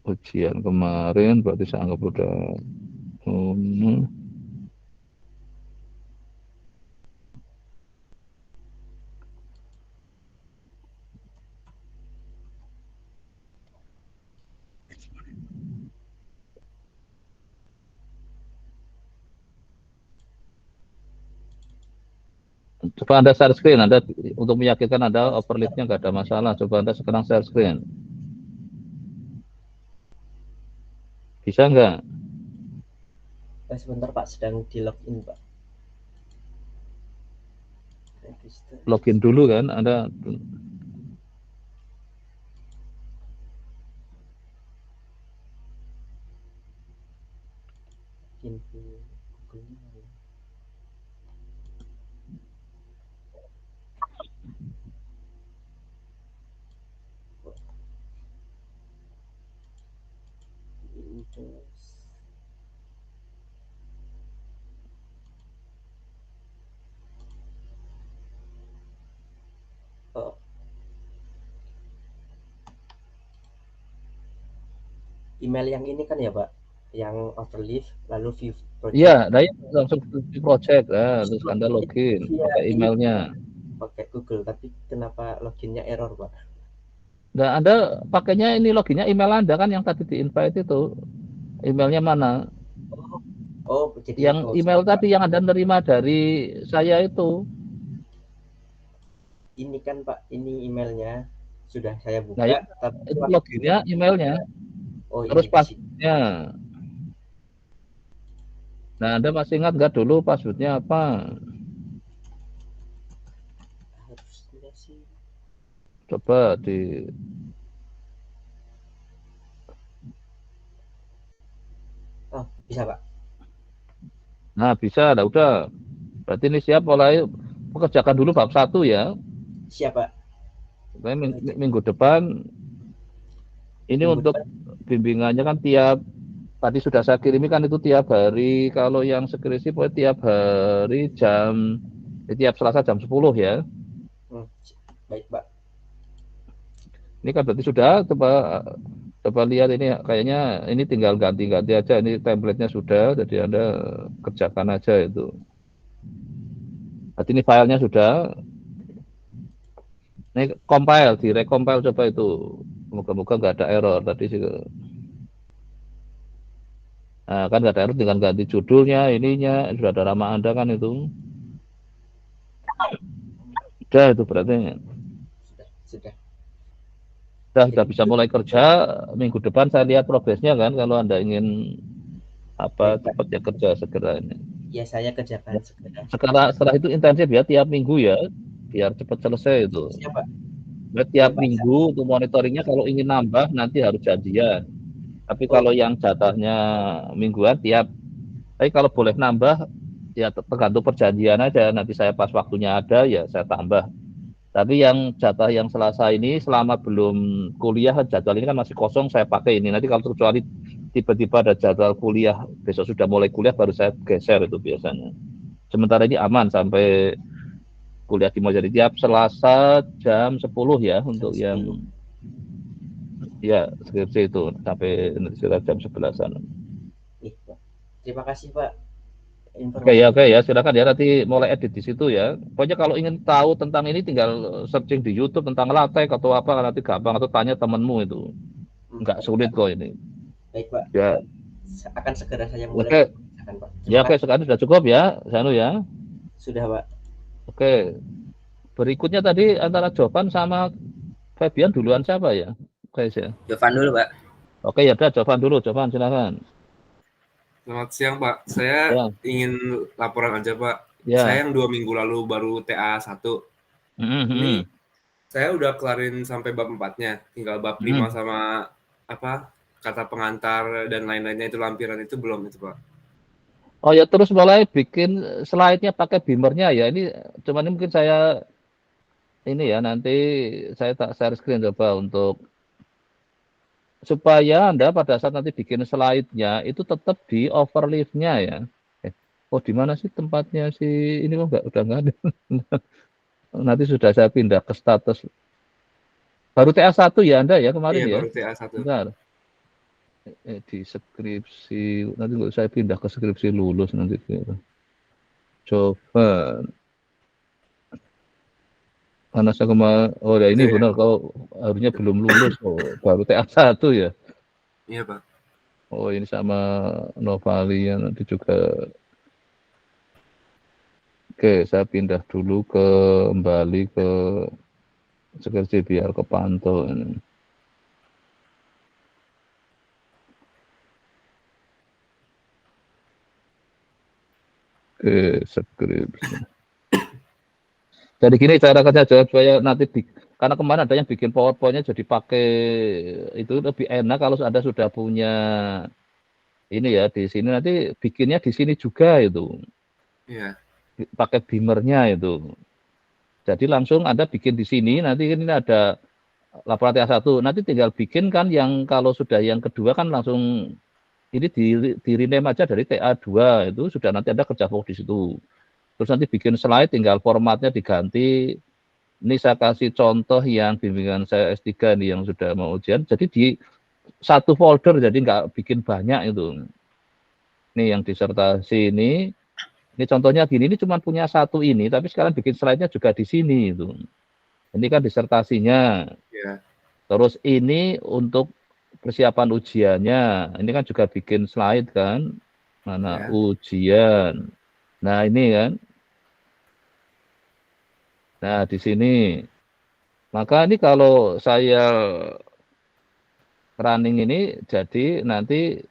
ujian kemarin berarti saya anggap udah Coba Anda share screen, Anda untuk meyakinkan Anda overleaf-nya nggak ada masalah. Coba Anda sekarang share screen. Bisa nggak? Sebentar Pak, sedang di login Pak. Register. Login dulu kan, Anda. Info Google. Windows. Oh. Email yang ini kan ya Pak, yang overleaf lalu view project. Iya, nah langsung view project, terus Anda login pakai emailnya. Pakai Google, tapi kenapa loginnya error Pak? Nah, Anda pakainya ini loginnya email Anda kan yang tadi di invite itu. Emailnya mana? Oh, jadi Yang email tadi yang Anda nerima dari saya itu. Ini kan Pak, ini emailnya sudah saya buka. Nah, itu loginnya emailnya. Oh, Terus ini passwordnya. Nah, Anda masih ingat nggak dulu passwordnya apa? harusnya sih. Coba di. Oh, bisa Pak. Nah, bisa. Nah, udah. Berarti ini siap mulai pekerjakan dulu bab 1 ya. Siap Pak. Minggu depan ini Minggu untuk bimbingannya kan tadi sudah saya kirimi kan itu tiap hari. Kalau yang skripsi pokoknya tiap hari tiap Selasa jam 10 ya. Baik Pak. Ini kan berarti sudah, coba lihat ini kayaknya ini tinggal ganti-ganti aja. Ini template-nya sudah, jadi Anda kerjakan aja itu. Berarti ini filenya sudah. Ini compile, direcompile coba itu. Moga-moga nggak ada error tadi sih. Nah, kan nggak ada error, dengan ganti judulnya, ininya, sudah ada nama Anda kan itu. Sudah itu berarti. Sudah bisa mulai kerja. Minggu depan saya lihat progresnya kan, kalau Anda ingin cepat ya kerja segera ini. Ya, saya kerjakan segera. Setelah itu intensif ya tiap minggu ya, biar cepat selesai itu. Siapa? Tiap minggu untuk monitoringnya, kalau ingin nambah nanti harus janjian. Tapi kalau yang jatahnya mingguan tapi kalau boleh nambah ya tergantung perjanjian aja. Nanti saya pas waktunya ada ya saya tambah. Tapi yang jatah yang Selasa ini selama belum kuliah, jadwal ini kan masih kosong, saya pakai ini. Nanti kalau kecuali tiba-tiba ada jadwal kuliah, besok sudah mulai kuliah, baru saya geser itu biasanya. Sementara ini aman sampai kuliah di jadi tiap Selasa jam 10 ya untuk yang ya skripsi itu sampai sekitar jam 11-an. Terima kasih Pak. Oke ya, silakan ya, nanti mulai edit di situ ya. Pokoknya kalau ingin tahu tentang ini tinggal searching di YouTube tentang LaTeX atau apa, nanti gampang, atau tanya temenmu itu. Nggak sulit kok ini. Baik Pak. Ya. Akan segera saya mulai. Oke. Ya oke, sekarang sudah cukup ya, Sanu ya. Sudah Pak. Oke. Berikutnya tadi antara Jovan sama Fabian duluan siapa ya? Oke ya. Jovan dulu Pak. Oke ya, udah Jovan dulu, Jovan silakan. Selamat siang Pak, saya ingin laporan aja Pak. Saya yang 2 minggu lalu baru TA 1. Ini saya udah kelarin sampai bab 4-nya, tinggal bab 5 sama kata pengantar dan lain-lainnya, itu lampiran itu belum itu Pak. Oh ya, terus mulai bikin slide-nya pakai Beamer-nya ya. Ini cuman mungkin saya ini ya, nanti saya tak share screen coba untuk supaya Anda pada saat nanti bikin slide-nya itu tetap di overleaf-nya ya. Oh, di mana sih tempatnya sih? Ini kok udah nggak ada. Nanti sudah saya pindah ke status. Baru TA1 ya Anda ya kemarin ya? Baru TA1. Bentar. Di skripsi, nanti saya pindah ke skripsi lulus nanti. Coba. Karena saya oh ya ini benar, kau harusnya belum lulus, baru TA1 ya? Iya Pak. Oh ini sama Novalia nanti juga Oke, saya pindah dulu kembali ke skripsi biar kepantau ini. Oke, skripsi. Jadi gini cara kerja supaya nanti karena kemarin ada yang bikin PowerPoint-nya jadi pakai itu lebih enak kalau Anda sudah punya ini ya di sini nanti bikinnya di sini juga itu. Iya. Pakai beamer-nya itu. Jadi langsung Anda bikin di sini nanti ini ada laporan TA1 nanti tinggal bikin kan yang kalau sudah yang kedua kan langsung ini di rename aja dari TA2 itu sudah nanti Anda kerja fokus di situ. Terus nanti bikin slide tinggal formatnya diganti. Ini saya kasih contoh yang bimbingan saya S3 nih yang sudah mau ujian. Jadi di satu folder jadi nggak bikin banyak itu. Ini yang disertasi ini contohnya gini, ini cuma punya satu ini, tapi sekarang bikin slide-nya juga di sini itu. Ini kan disertasinya. Yeah. Terus ini untuk persiapan ujiannya. Ini kan juga bikin slide kan. Mana ujian. Nah, ini kan. Nah, di sini. Maka ini kalau saya running ini jadi nanti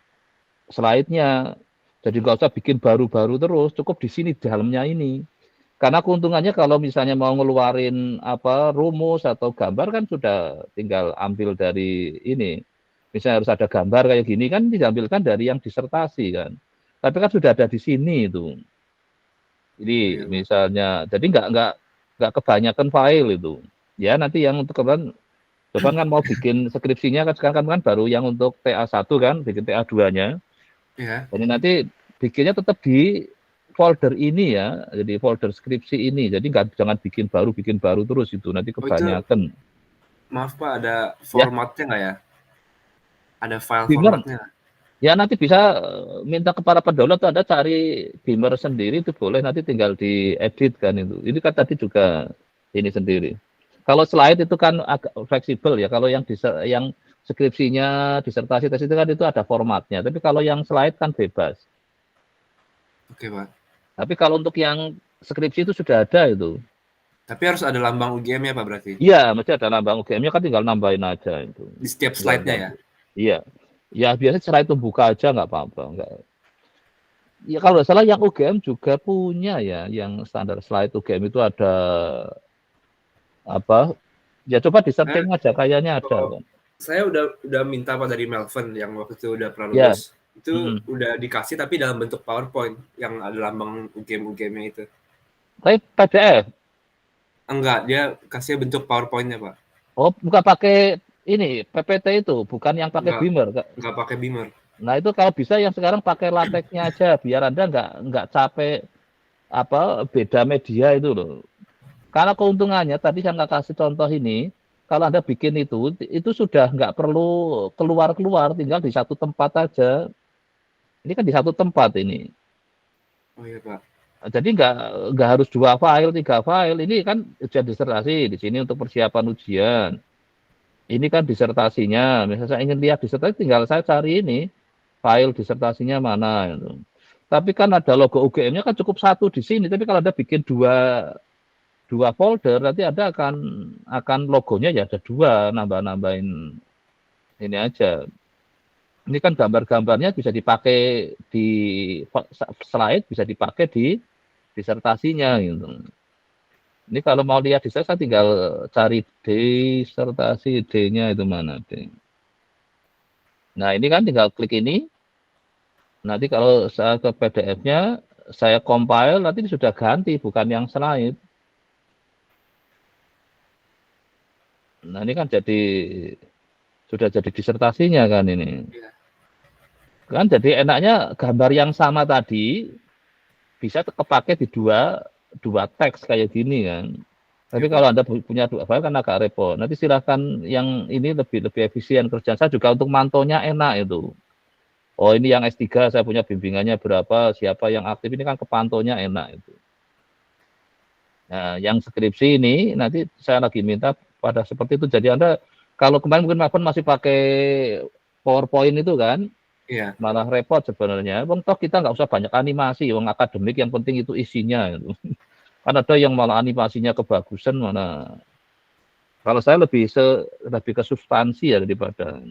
slide-nya. Jadi nggak usah bikin baru-baru terus, cukup di sini di dalamnya ini. Karena keuntungannya kalau misalnya mau ngeluarin apa rumus atau gambar kan sudah tinggal ambil dari ini. Misalnya harus ada gambar kayak gini kan diambilkan dari yang disertasi kan. Tapi kan sudah ada di sini itu. Jadi misalnya, jadi nggak kebanyakan file itu. Ya nanti yang untuk kalian kan mau bikin skripsinya kan sekarang kan baru yang untuk TA1 kan, bikin TA2-nya. Iya. Jadi nanti bikinnya tetap di folder ini ya, jadi folder skripsi ini. Jadi jangan bikin baru terus itu nanti kebanyakan. Itu, maaf Pak, ada formatnya nggak ya? Ada file Beamer. formatnya? Ya nanti bisa minta kepada pendownload Anda cari Beamer sendiri itu boleh nanti tinggal diedit kan itu. Ini kan tadi juga ini sendiri. Kalau slide itu kan agak fleksibel ya. Kalau yang skripsinya, disertasi tes itu kan itu ada formatnya. Tapi kalau yang slide kan bebas. Oke Pak. Tapi kalau untuk yang skripsi itu sudah ada itu. Tapi harus ada lambang UGM-nya Pak berarti? Iya, mesti ada lambang UGM-nya kan tinggal nambahin aja itu. Di setiap slide-nya ya? Iya. Ya biasanya setelah itu buka aja nggak apa-apa. Ya kalau nggak salah yang UGM juga punya ya, yang standar slide UGM itu ada apa? Ya coba di searching aja, kayaknya ada. Kan. Saya udah minta Pak dari Melvin yang waktu itu udah pernah lulus. Itu udah dikasih tapi dalam bentuk PowerPoint yang ada lambang UGM-nya itu. Tapi PDF? Enggak, dia kasih bentuk PowerPoint-nya Pak. Oh, bukan pakai ini PPT itu, bukan yang pakai Beamer. Enggak pakai Beamer. Nah itu kalau bisa yang sekarang pakai LaTeX-nya aja, biar Anda nggak capek apa beda media itu loh. Karena keuntungannya tadi saya nggak kasih contoh ini, kalau Anda bikin itu sudah nggak perlu keluar-keluar, tinggal di satu tempat aja. Ini kan di satu tempat ini. Oh iya Pak. Jadi nggak harus 2 file, 3 file. Ini kan ujian disertasi di sini untuk persiapan ujian. Ini kan disertasinya. Misalnya saya ingin lihat disertasi, tinggal saya cari ini file disertasinya mana. Gitu. Tapi kan ada logo UGM-nya kan cukup satu di sini. Tapi kalau Anda bikin dua folder, nanti Anda akan logonya ya ada 2, nambahin ini aja. Ini kan gambar-gambarnya bisa dipakai di slide, bisa dipakai di disertasinya gitu. Ini kalau mau lihat di saya tinggal cari disertasi D-nya itu mana D. Nah ini kan tinggal klik ini. Nanti kalau saya ke PDF-nya, saya compile, nanti sudah ganti, bukan yang slide. Nah ini kan sudah jadi disertasinya kan ini. Kan jadi enaknya gambar yang sama tadi bisa kepake di dua teks kayak gini kan. Tapi kalau Anda punya 2 file kan agak repot. Nanti silakan yang ini lebih efisien kerjaan saya juga untuk mantonya enak itu. Oh ini yang S3 saya punya bimbingannya berapa, siapa yang aktif ini kan kepantonya enak itu. Nah yang skripsi ini nanti saya lagi minta pada seperti itu. Jadi Anda kalau kemarin mungkin Maven masih pakai PowerPoint itu kan, malah repot sebenarnya. Wong toh kita nggak usah banyak animasi, wong akademik yang penting itu isinya. Gitu. Kan ada yang malah animasinya kebagusan mana. Kalau saya lebih ke substansi ya daripada.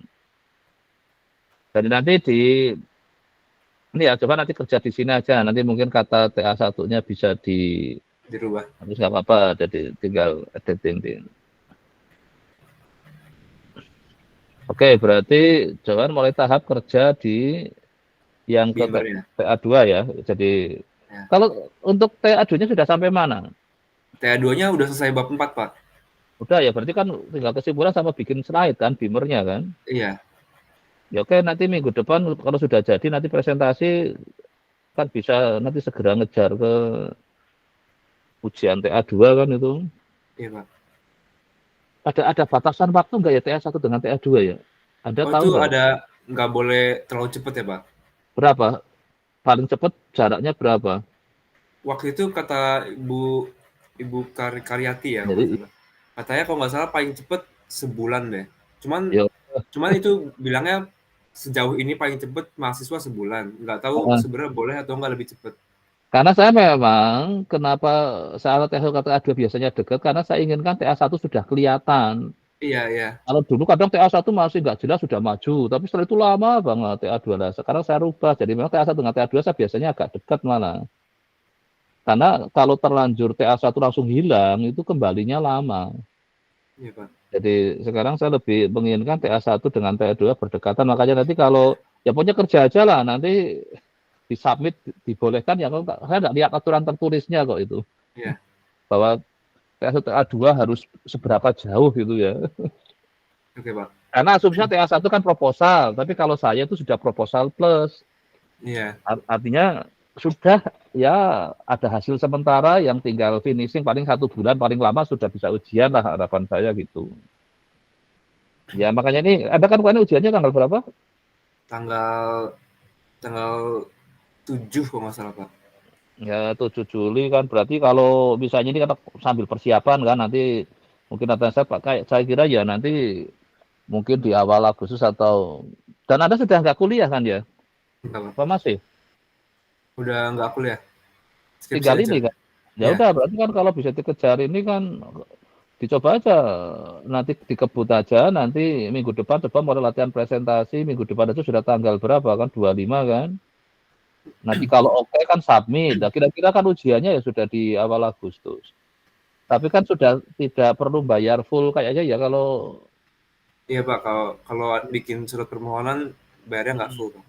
Jadi nanti ini ya coba nanti kerja di sini aja. Nanti mungkin kata TA1-nya bisa dirubah. Terus nggak apa-apa, jadi tinggal editing. Oke, berarti Johan mulai tahap kerja di yang ke TA2 ya. Jadi ya. Kalau untuk TA2-nya sudah sampai mana? TA2-nya udah selesai bab 4, Pak. Udah ya, berarti kan tinggal kesimpulan sama bikin slide kan, beamernya kan? Iya. Ya oke, nanti minggu depan kalau sudah jadi nanti presentasi kan bisa nanti segera ngejar ke ujian TA2 kan itu. Iya, Pak. Ada batasan waktu nggak ya TA1 dengan TA2 ya? Ada tahu itu nggak? Ada nggak boleh terlalu cepat ya, Pak? Berapa? Paling cepat jaraknya berapa? Waktu itu kata Ibu Karyati ya, katanya kalau nggak salah paling cepat sebulan deh. Cuman itu bilangnya sejauh ini paling cepat mahasiswa sebulan. Nggak tahu sebenarnya boleh atau nggak lebih cepat. Karena saya memang, kenapa saya TA2 biasanya dekat, karena saya inginkan TA1 sudah kelihatan. Iya. Kalau dulu kadang TA1 masih nggak jelas sudah maju, tapi setelah itu lama banget TA2 lah. Sekarang saya rubah, jadi memang TA1 dengan TA2 saya biasanya agak dekat malah. Karena kalau terlanjur TA1 langsung hilang, itu kembalinya lama. Iya, Pak. Jadi sekarang saya lebih menginginkan TA1 dengan TA2 berdekatan, makanya nanti kalau, ya pokoknya kerja aja lah, nanti disubmit dibolehkan ya, saya nggak lihat aturan tertulisnya kok itu. Iya. Bahwa TA2 harus seberapa jauh gitu ya. Oke, Pak. Karena asumsinya TA1 kan proposal, tapi kalau saya itu sudah proposal plus. Iya. Artinya sudah ya ada hasil sementara yang tinggal finishing paling 1 bulan, paling lama sudah bisa ujian lah harapan saya gitu. Ya makanya ini, Anda kan ujiannya tanggal berapa? Tanggal 7 kalau nggak salah, Pak. Ya 7 Juli kan, berarti kalau misalnya ini kan sambil persiapan kan, nanti mungkin saya kira ya nanti mungkin di awal Agustus atau, dan Anda sudah nggak kuliah kan ya? Apa masih? Udah nggak kuliah. Tinggal ini kan? Ya udah, berarti kan kalau bisa dikejar ini kan dicoba aja, nanti dikebut aja, nanti minggu depan coba mulai latihan presentasi, minggu depan itu sudah tanggal berapa kan, 25 kan? Nanti kalau oke kan submit. Nah, kira-kira kan ujiannya ya sudah di awal Agustus. Tapi kan sudah tidak perlu bayar full kayaknya ya kalau. Iya, Pak, kalau bikin surat permohonan bayarnya nggak full, Pak.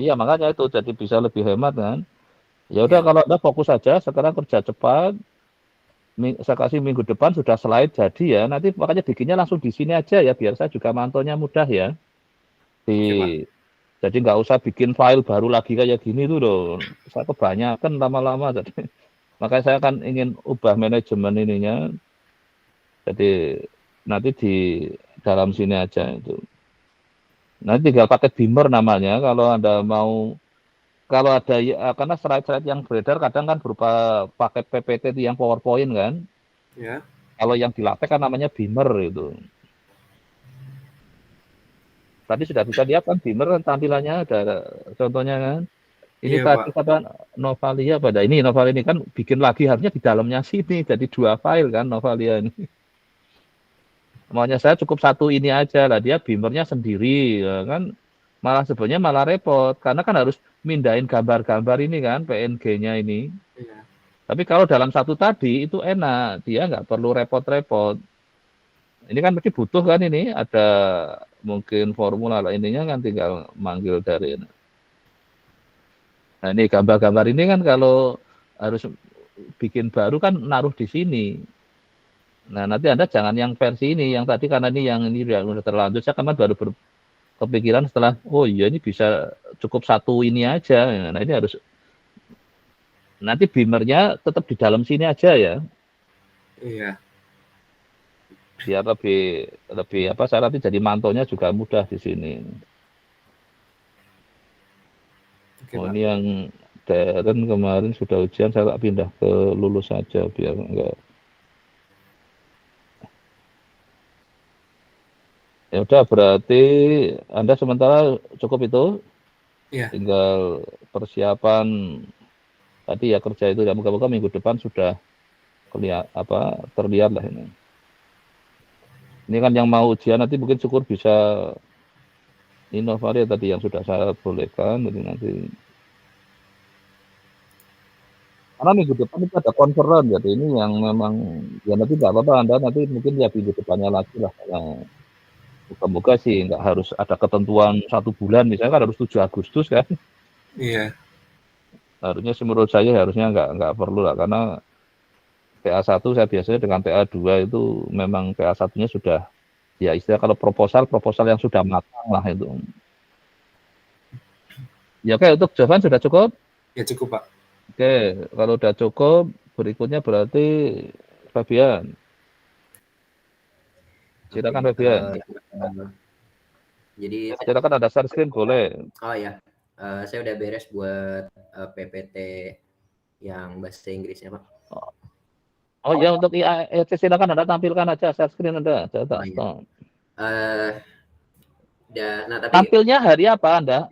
Iya, makanya itu jadi bisa lebih hemat kan. Ya udah, kalau Anda fokus saja sekarang kerja cepat. Saya kasih minggu depan sudah slide jadi ya. Nanti makanya bikinnya langsung di sini aja ya, biar saya juga mantaunya mudah ya. Jadi nggak usah bikin file baru lagi kayak gini tuh loh. Saya kebanyakan lama-lama. Jadi makanya saya kan ingin ubah manajemen ininya. Jadi nanti di dalam sini aja itu. Nanti tinggal pakai Beamer namanya. Kalau Anda mau, kalau ada karena slide-slide yang beredar kadang kan berupa paket PPT yang PowerPoint kan. Ya. Kalau yang di LaTeX kan namanya Beamer itu. Tadi sudah bisa lihat kan Beamer kan tampilannya ada contohnya kan. Ini iya, tadi kata Novalia pada ini Novalia ini kan bikin lagi harusnya di dalamnya sini jadi 2 file kan Novalia ini. Maunya saya cukup 1 ini aja lah, dia Beamernya sendiri ya kan, malah sebenarnya malah repot karena kan harus mindahin gambar-gambar ini kan PNG-nya ini. Iya. Tapi kalau dalam 1 tadi itu enak, dia nggak perlu repot-repot. Ini kan mesti butuh kan ini, ada mungkin formula lah ininya kan tinggal manggil dari ini. Nah ini gambar-gambar ini kan kalau harus bikin baru kan naruh di sini. Nah nanti Anda jangan yang versi ini, yang tadi karena ini yang ini udah terlanjur, saya kan baru kepikiran setelah, oh iya ini bisa cukup 1 ini aja. Nah ini harus, nanti Beamer-nya tetap di dalam sini aja ya. Iya. Biar lebih apa, saya nanti jadi mantaunya juga mudah di sini. Oke, ini yang Darren kemarin sudah ujian, saya tak pindah ke lulus saja biar enggak. Ya udah, berarti Anda sementara cukup itu. Iya. Tinggal persiapan tadi ya kerja itu, ya moga-moga minggu depan sudah terlihat lah ini. Ini kan yang mau ujian nanti mungkin syukur bisa inovasi tadi yang sudah saya bolehkan, jadi nanti karena minggu depan itu ada konferen, jadi ini yang memang ya nanti nggak apa-apa Anda nanti mungkin ya minggu depannya lagi lah. Moga-moga sih nggak harus ada ketentuan 1 bulan, misalnya kan harus 7 Agustus kan. Iya. Harusnya sih menurut saya harusnya nggak perlu lah, karena TA1 saya biasanya dengan TA2 itu memang TA1-nya sudah ya istilah kalau proposal yang sudah matang lah itu. Ya oke, untuk jawaban sudah cukup? Ya cukup Pak. Oke, kalau udah cukup berikutnya berarti Fabian. Silakan Fabian. Jadi silakan ada share screen boleh. Oh ya, saya udah beres buat PPT yang bahasa Inggrisnya Pak. Oh ya, untuk IAEC silakan Anda tampilkan aja share screen Anda. Nah, tapi tampilnya hari apa Anda?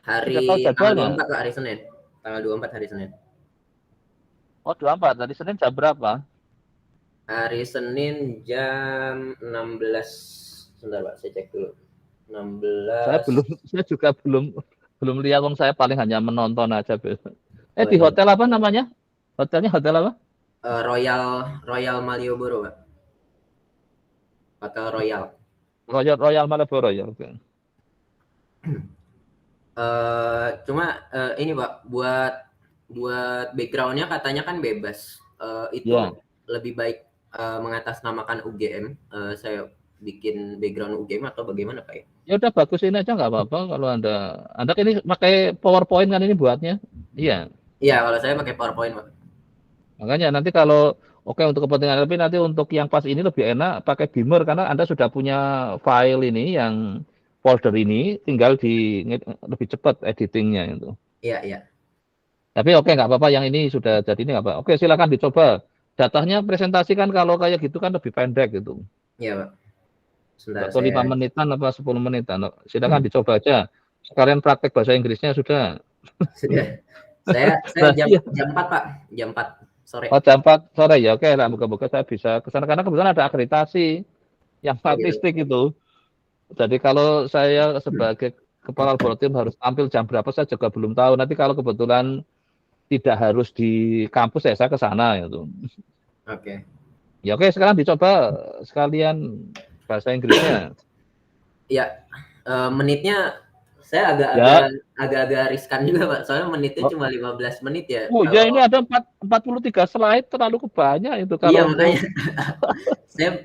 Hari tanggal 24 Pak, hari Senin. Tanggal 24 hari Senin. Oh, 24 hari Senin jam berapa? Hari Senin jam 16. Sebentar Pak, saya cek dulu. 16. Saya juga belum lihat, wong saya paling hanya menonton aja. Di hotel apa namanya? Hotelnya hotel apa? Royal Malioboro, Pak. Hotel Royal. Royal Malioboro ya. Oke. Cuma ini Pak, buat backgroundnya katanya kan bebas. Itu lebih baik mengatasnamakan UGM. Saya bikin background UGM atau bagaimana Pak ya? Ya udah bagusin aja nggak apa-apa kalau Anda ini pakai PowerPoint kan ini buatnya. Iya. Iya, kalau saya pakai PowerPoint Pak. Makanya nanti kalau untuk kepentingan tapi nanti untuk yang pas ini lebih enak pakai Beamer karena Anda sudah punya file ini yang folder ini, tinggal lebih cepat editingnya itu. Iya. Tapi nggak apa-apa, yang ini sudah jadi ini nggak apa. Oke, silakan dicoba. Datanya presentasikan kalau kayak gitu kan lebih pendek gitu. Iya Pak. Atau 5 menitan apa 10 menitan. Silakan dicoba aja. Sekalian praktek bahasa Inggrisnya sudah. Sudah. Saya jam 4 Pak, jam 4 sore. Oh, jam 4 sore ya. Oke lah, moga-moga saya bisa ke sana karena kebetulan ada akreditasi yang statistik itu. Jadi kalau saya sebagai kepala laboratorium harus tampil jam berapa saya juga belum tahu. Nanti kalau kebetulan tidak harus di kampus saya ke sana gitu. Oke. Ya oke, sekarang dicoba sekalian bahasa Inggrisnya. Ya, menitnya saya agak riskan juga Pak, soalnya menitnya cuma 15 menit ya. Oh ya, ini ada 43 slide, terlalu kebanyak itu kalau. Iya makanya.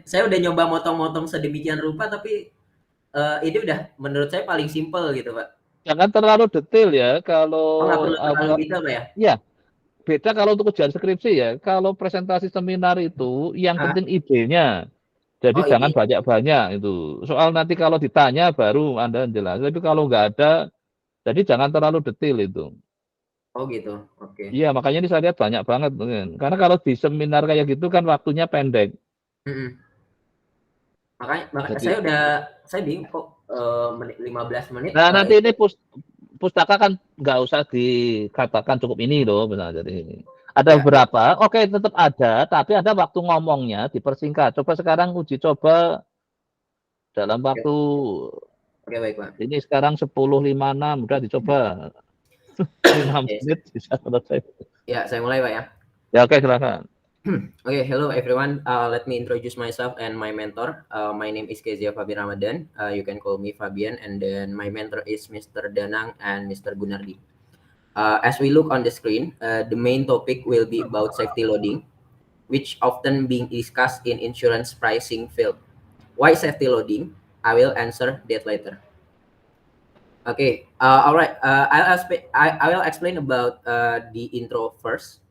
saya udah nyoba motong-motong sedemikian rupa tapi ini udah menurut saya paling simple gitu Pak. Jangan terlalu detail ya kalau. Nggak perlu terlalu detail Pak ya? Iya, beda kalau untuk ujian skripsi ya. Kalau presentasi seminar itu yang penting idenya. Jadi jangan banyak-banyak itu. Soal nanti kalau ditanya baru Anda jelas. Tapi kalau nggak ada, jadi jangan terlalu detail itu. Oh gitu, oke. Iya, makanya ini saya lihat banyak banget. Karena kalau di seminar kayak gitu kan waktunya pendek. Makanya saya bingung kok 15 menit. Nah, nanti ini pustaka kan nggak usah dikatakan cukup ini loh. Jadi ada beberapa, oke tetap ada, tapi ada waktu ngomongnya dipersingkat. Coba sekarang uji coba dalam waktu. Oke, baik Pak. Ini sekarang 10.56, udah dicoba. 5 menit bisa selesai. Ya, saya mulai Pak ya. Ya oke, silakan. Okay, hello everyone. Let me introduce myself and my mentor. My name is Kezia Fabian Ramadan. You can call me Fabian, and then my mentor is Mr. Danang and Mr. Gunardi. As we look on the screen, the main topic will be about safety loading, which often being discussed in insurance pricing field. Why safety loading? I will answer that later. Okay, all right. I will explain about the intro first.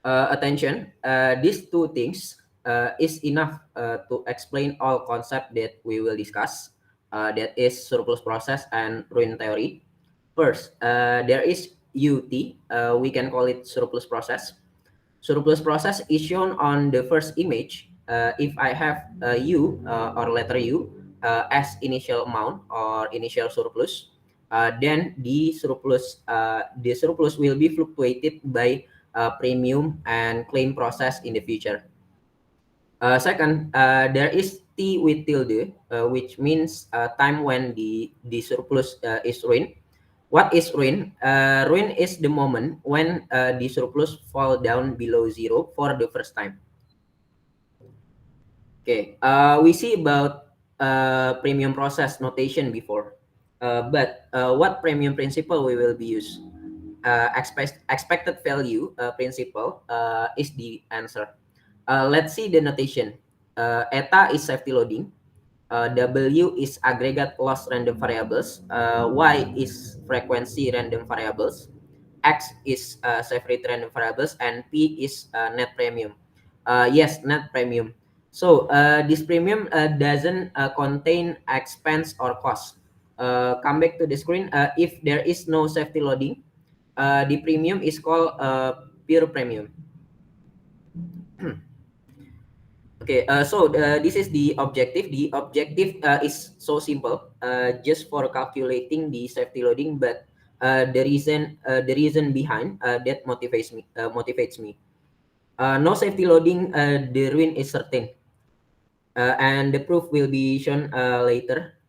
Attention, these two things is enough to explain all concept that we will discuss. That is surplus process and ruin theory. First, there is UT. We can call it surplus process. Surplus process is shown on the first image. If I have U or letter U as initial amount or initial surplus, then the surplus will be fluctuated by premium and claim process in the future. Second, there is T with tilde, which means time when the surplus is ruined. What is ruin? Ruin is the moment when the surplus fall down below zero for the first time. Okay, we see about premium process notation before, but what premium principle we will be use? Expected value principle is the answer. Let's see the notation. Eta is safety loading. W is aggregate loss random variables, Y is frequency random variables, X is safe rate random variables, and P is net premium. Yes, net premium. So this premium doesn't contain expense or cost. Come back to the screen. If there is no safety loading, the premium is called pure premium. Okay, so this is the objective. The objective is so simple, just for calculating the safety loading, but the reason behind that motivates me. No safety loading, the ruin is certain, and the proof will be shown later.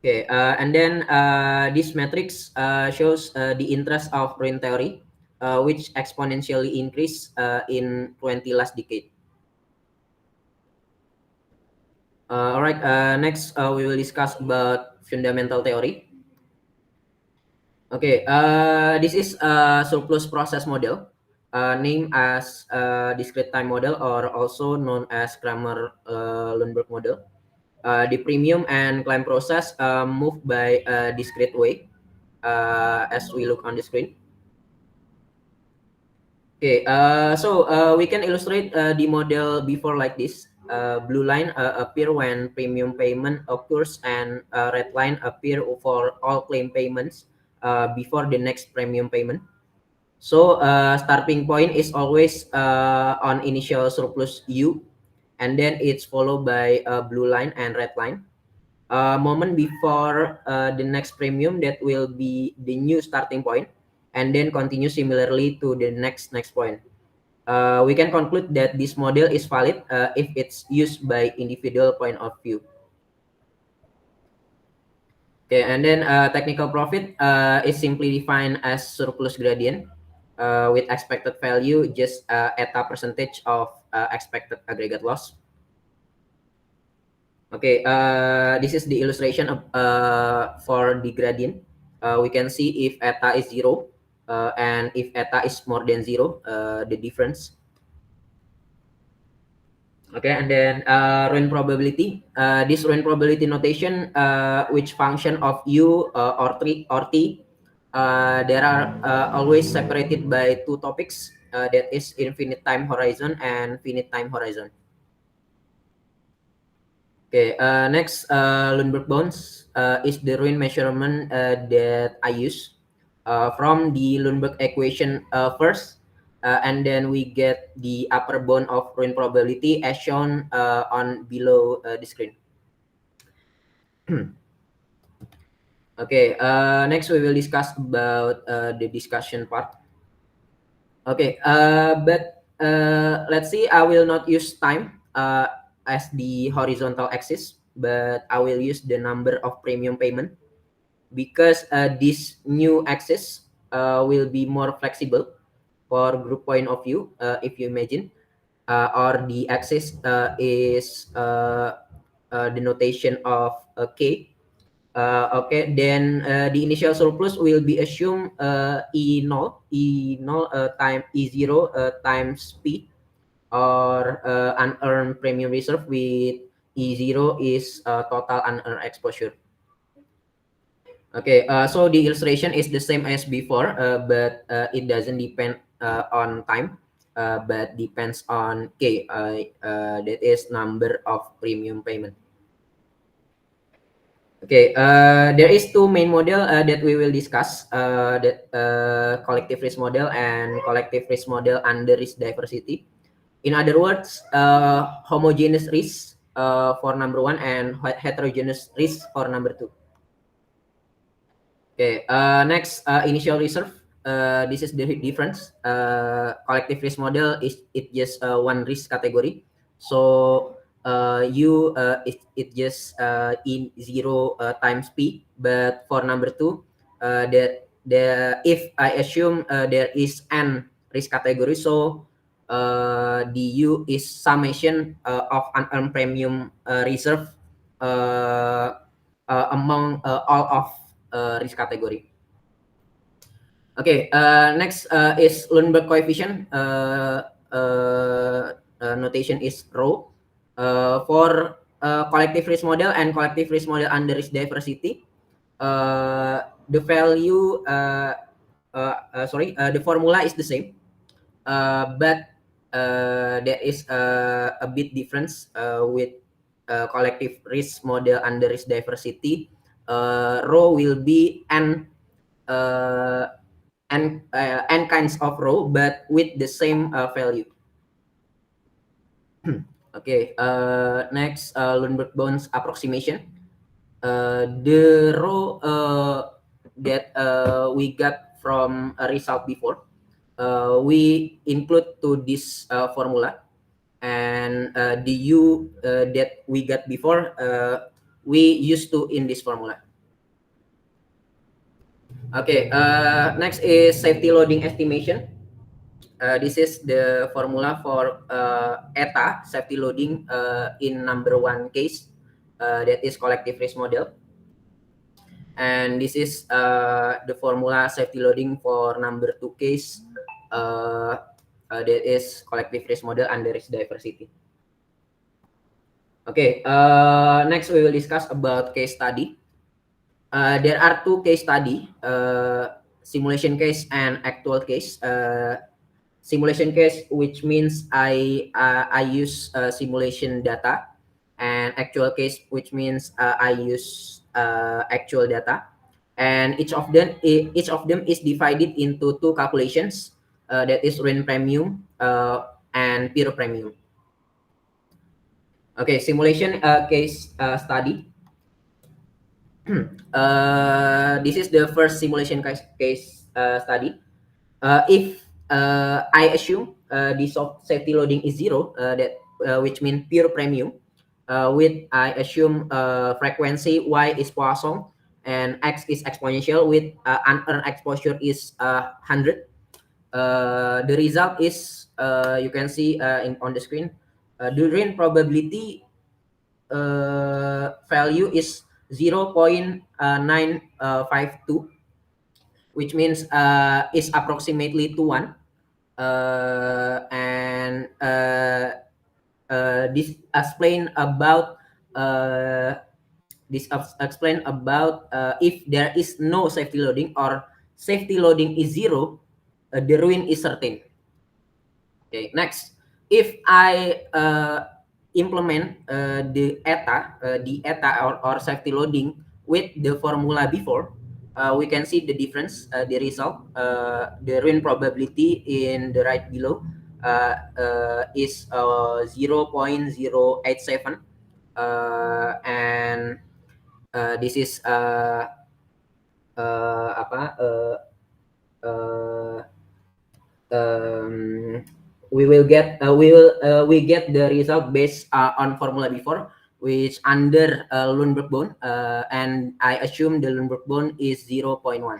Okay, and then this matrix shows the interest of ruin theory, which exponentially increase in 20 last decade. All right, next we will discuss about fundamental theory. Okay, this is a surplus process model, named as discrete time model, or also known as Cramer-Lundberg model. The premium and claim process move by a discrete way, as we look on the screen. Okay, so we can illustrate the model before like this. Blue line appear when premium payment occurs, and red line appear for all claim payments before the next premium payment. So starting point is always on initial surplus U, and then it's followed by a blue line and red line. Moment before the next premium, that will be the new starting point, and then continue similarly to the next point. We can conclude that this model is valid if it's used by individual point of view. Okay, and then technical profit is simply defined as surplus gradient with expected value just eta percentage of expected aggregate loss. Okay, this is the illustration of, for the gradient. We can see if eta is 0, and if eta is more than 0, the difference. Okay, and then ruin probability. This ruin probability notation, which function of U or T, there are always separated by two topics, that is infinite time horizon and finite time horizon. Okay, next, Lundberg bounds is the ruin measurement that I use from the Lundberg equation first, and then we get the upper bound of ruin probability as shown on below the screen. Okay, next we will discuss about the discussion part. Okay, but let's see, I will not use time as the horizontal axis, but I will use the number of premium payment, because this new axis will be more flexible for group point of view. If you imagine, or the axis is the notation of K. Okay, then the initial surplus will be assumed E0 time E0 times P, or unearned premium reserve, with E0 is total unearned exposure. Okay, so the illustration is the same as before, but it doesn't depend on time, but depends on K, that is number of premium payment. Okay, there is two main model that we will discuss, that collective risk model and collective risk model under risk diversity. In other words, homogeneous risk for number 1 and heterogeneous risk for number 2. Okay, next, initial reserve. this is the difference. Collective risk model is just one risk category. So it just in 0 times P. But for number 2, if I assume there is n risk category, so the U is summation of unearned premium reserve among all of risk category. Okay, next is Lundberg coefficient. Notation is rho. For collective risk model and collective risk model under risk diversity, the value, the formula is the same, but there is a bit difference with collective risk model under risk diversity. Rho will be n kinds of rho, but with the same value. Okay, next, Lundberg-Bones approximation. The rho that we got from a result before, we include to this formula, and the U that we got before, we used to in this formula. Okay, next is safety loading estimation. This is the formula for ETA, safety loading, in number 1 case, that is collective risk model. And this is the formula safety loading for number 2 case, that is collective risk model under risk diversity. Okay, next we will discuss about case study. There are 2 case study, simulation case and actual case. Simulation case, which means I use simulation data, and actual case, which means I use actual data, and each of them is divided into 2 calculations, that is ruin premium and pure premium. Okay, simulation case study. This is the first simulation case study. If I assume the safety loading is 0, that which means pure premium, with I assume frequency Y is Poisson and X is exponential, with unearned exposure is 100. The result is, you can see on the screen, the ruin probability value is 0.952, which means is approximately to 1. And this explain about if there is no safety loading or safety loading is 0, the ruin is certain. Okay, next, if I implement the ETA or safety loading with the formula before, we can see the difference, the result. The ruin probability in the right below is 0.087, and this is we get the result based on formula before, which under Lundberg-Bones, and I assume the Lundberg-Bones is 0.1.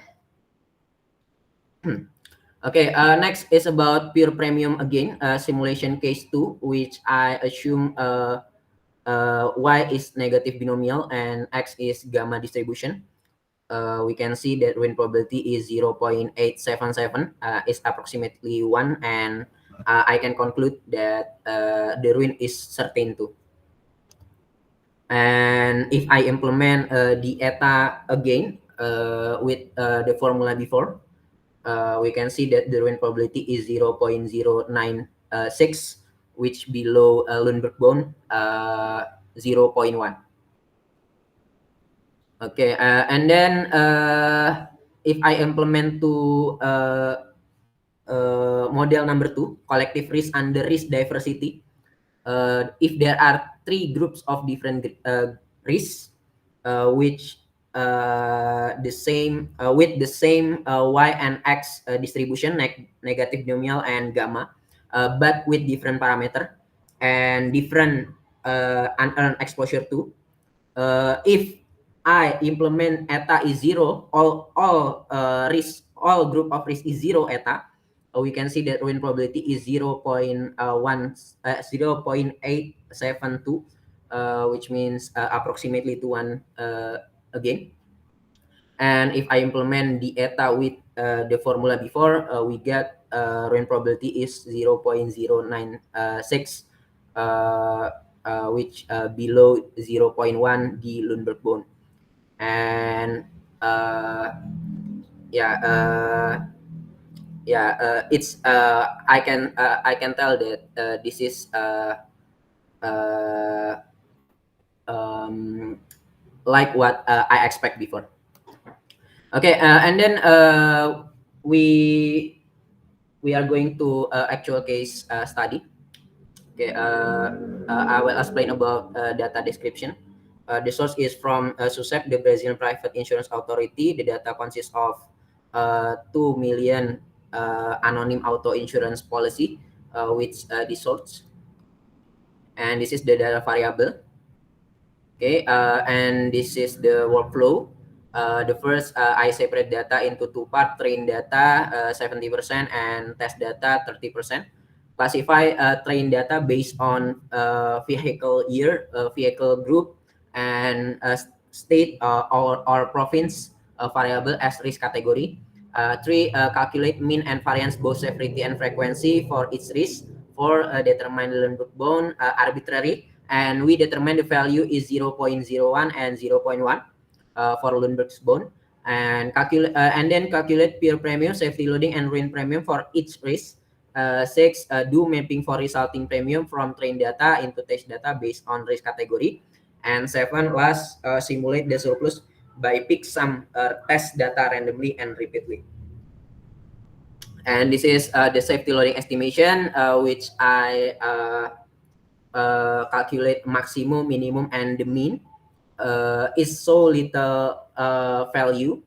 Okay, next is about pure premium again, simulation case 2, which I assume Y is negative binomial and X is gamma distribution. We can see that ruin probability is 0.877, is approximately 1, and I can conclude that the ruin is certain too. And if I implement the ETA again with the formula before, we can see that the ruin probability is 0.096, which below Lundberg-Bones 0.1. Okay, and then if I implement to model number 2, collective risk under risk diversity, if there are 3 groups of different risks, which the same with the same y and x distribution, negative nominal and gamma, but with different parameter and different unearned exposure too. If I implement eta is 0, all risk, all group of risk is 0 eta, we can see that ruin probability is 0.872, which means approximately to 1 again. And if I implement the eta with the formula before, we get ruin probability is 0.096, which below 0.1 the Lundberg bone. And it's I can tell that this is like what I expect before. Okay, and then we are going to actual case study. Okay, I will explain about data description. The source is from SUSEP, the Brazilian Private Insurance Authority. The data consists of 2 million anonymous auto insurance policy, which the source. And this is the data variable. Okay, and this is the workflow. The first, I separate data into 2 parts: train data 70% and test data 30%. Classify train data based on vehicle year, vehicle group, and state or province variable as risk category. 3, calculate mean and variance both severity and frequency for each risk. 4, determine Lundberg bone arbitrary, and we determine the value is 0.01 and 0.1 for Lundberg's bone, and calculate and then calculate pure premium, safety loading, and ruin premium for each risk. 6, do mapping for resulting premium from train data into test data based on risk category. And 7, last, simulate the surplus by pick some test data randomly and repeatedly. And this is the safety loading estimation, which I calculate maximum, minimum, and the mean. Is so little value.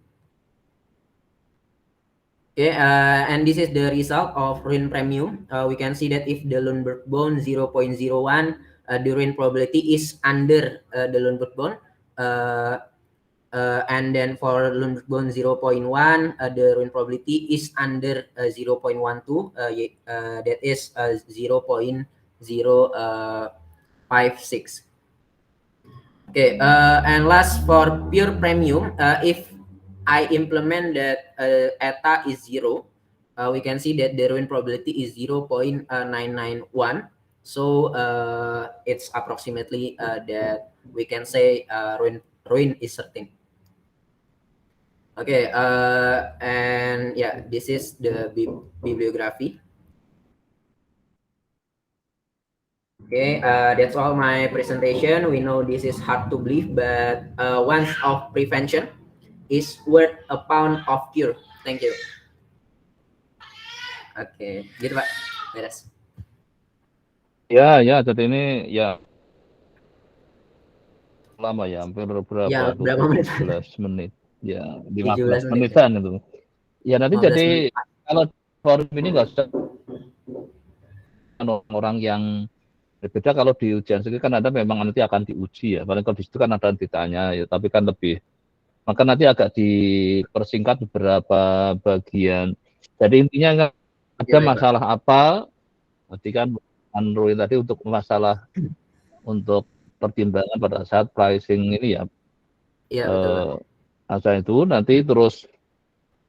Okay, and this is the result of ruin premium. We can see that if the Lundberg bone 0.01, the ruin probability is under the Lundberg bone. And then for Lundberg bone 0.1, the ruin probability is under 0.12. That is 0.056. Okay, and last, for pure premium, if I implement that eta is 0, we can see that the ruin probability is 0.991. So it's approximately that we can say ruin is certain. Okay, and yeah, this is the bibliography. Okay, that's all my presentation. We know this is hard to believe, but once of prevention is worth a pound of cure. Thank you. Oke, gitu Pak. Beres. Ya, jadi ini ya lama ya, hampir berapa? Ya, berapa menit? 17 menit. Ya, 15 menitan itu. Ya nanti jadi menit. Kalau forum ini nggak usah orang yang berbeda. Kalau di ujian sendiri kan Anda memang nanti akan diuji ya. Paling kalau di situ kan ada ditanya ya, tapi kan lebih. Maka nanti agak dipersingkat beberapa bagian. Jadi intinya ada masalah apa? Tadi kan Android tadi untuk masalah untuk pertimbangan pada saat pricing ini ya. Iya, betul. Asal itu nanti terus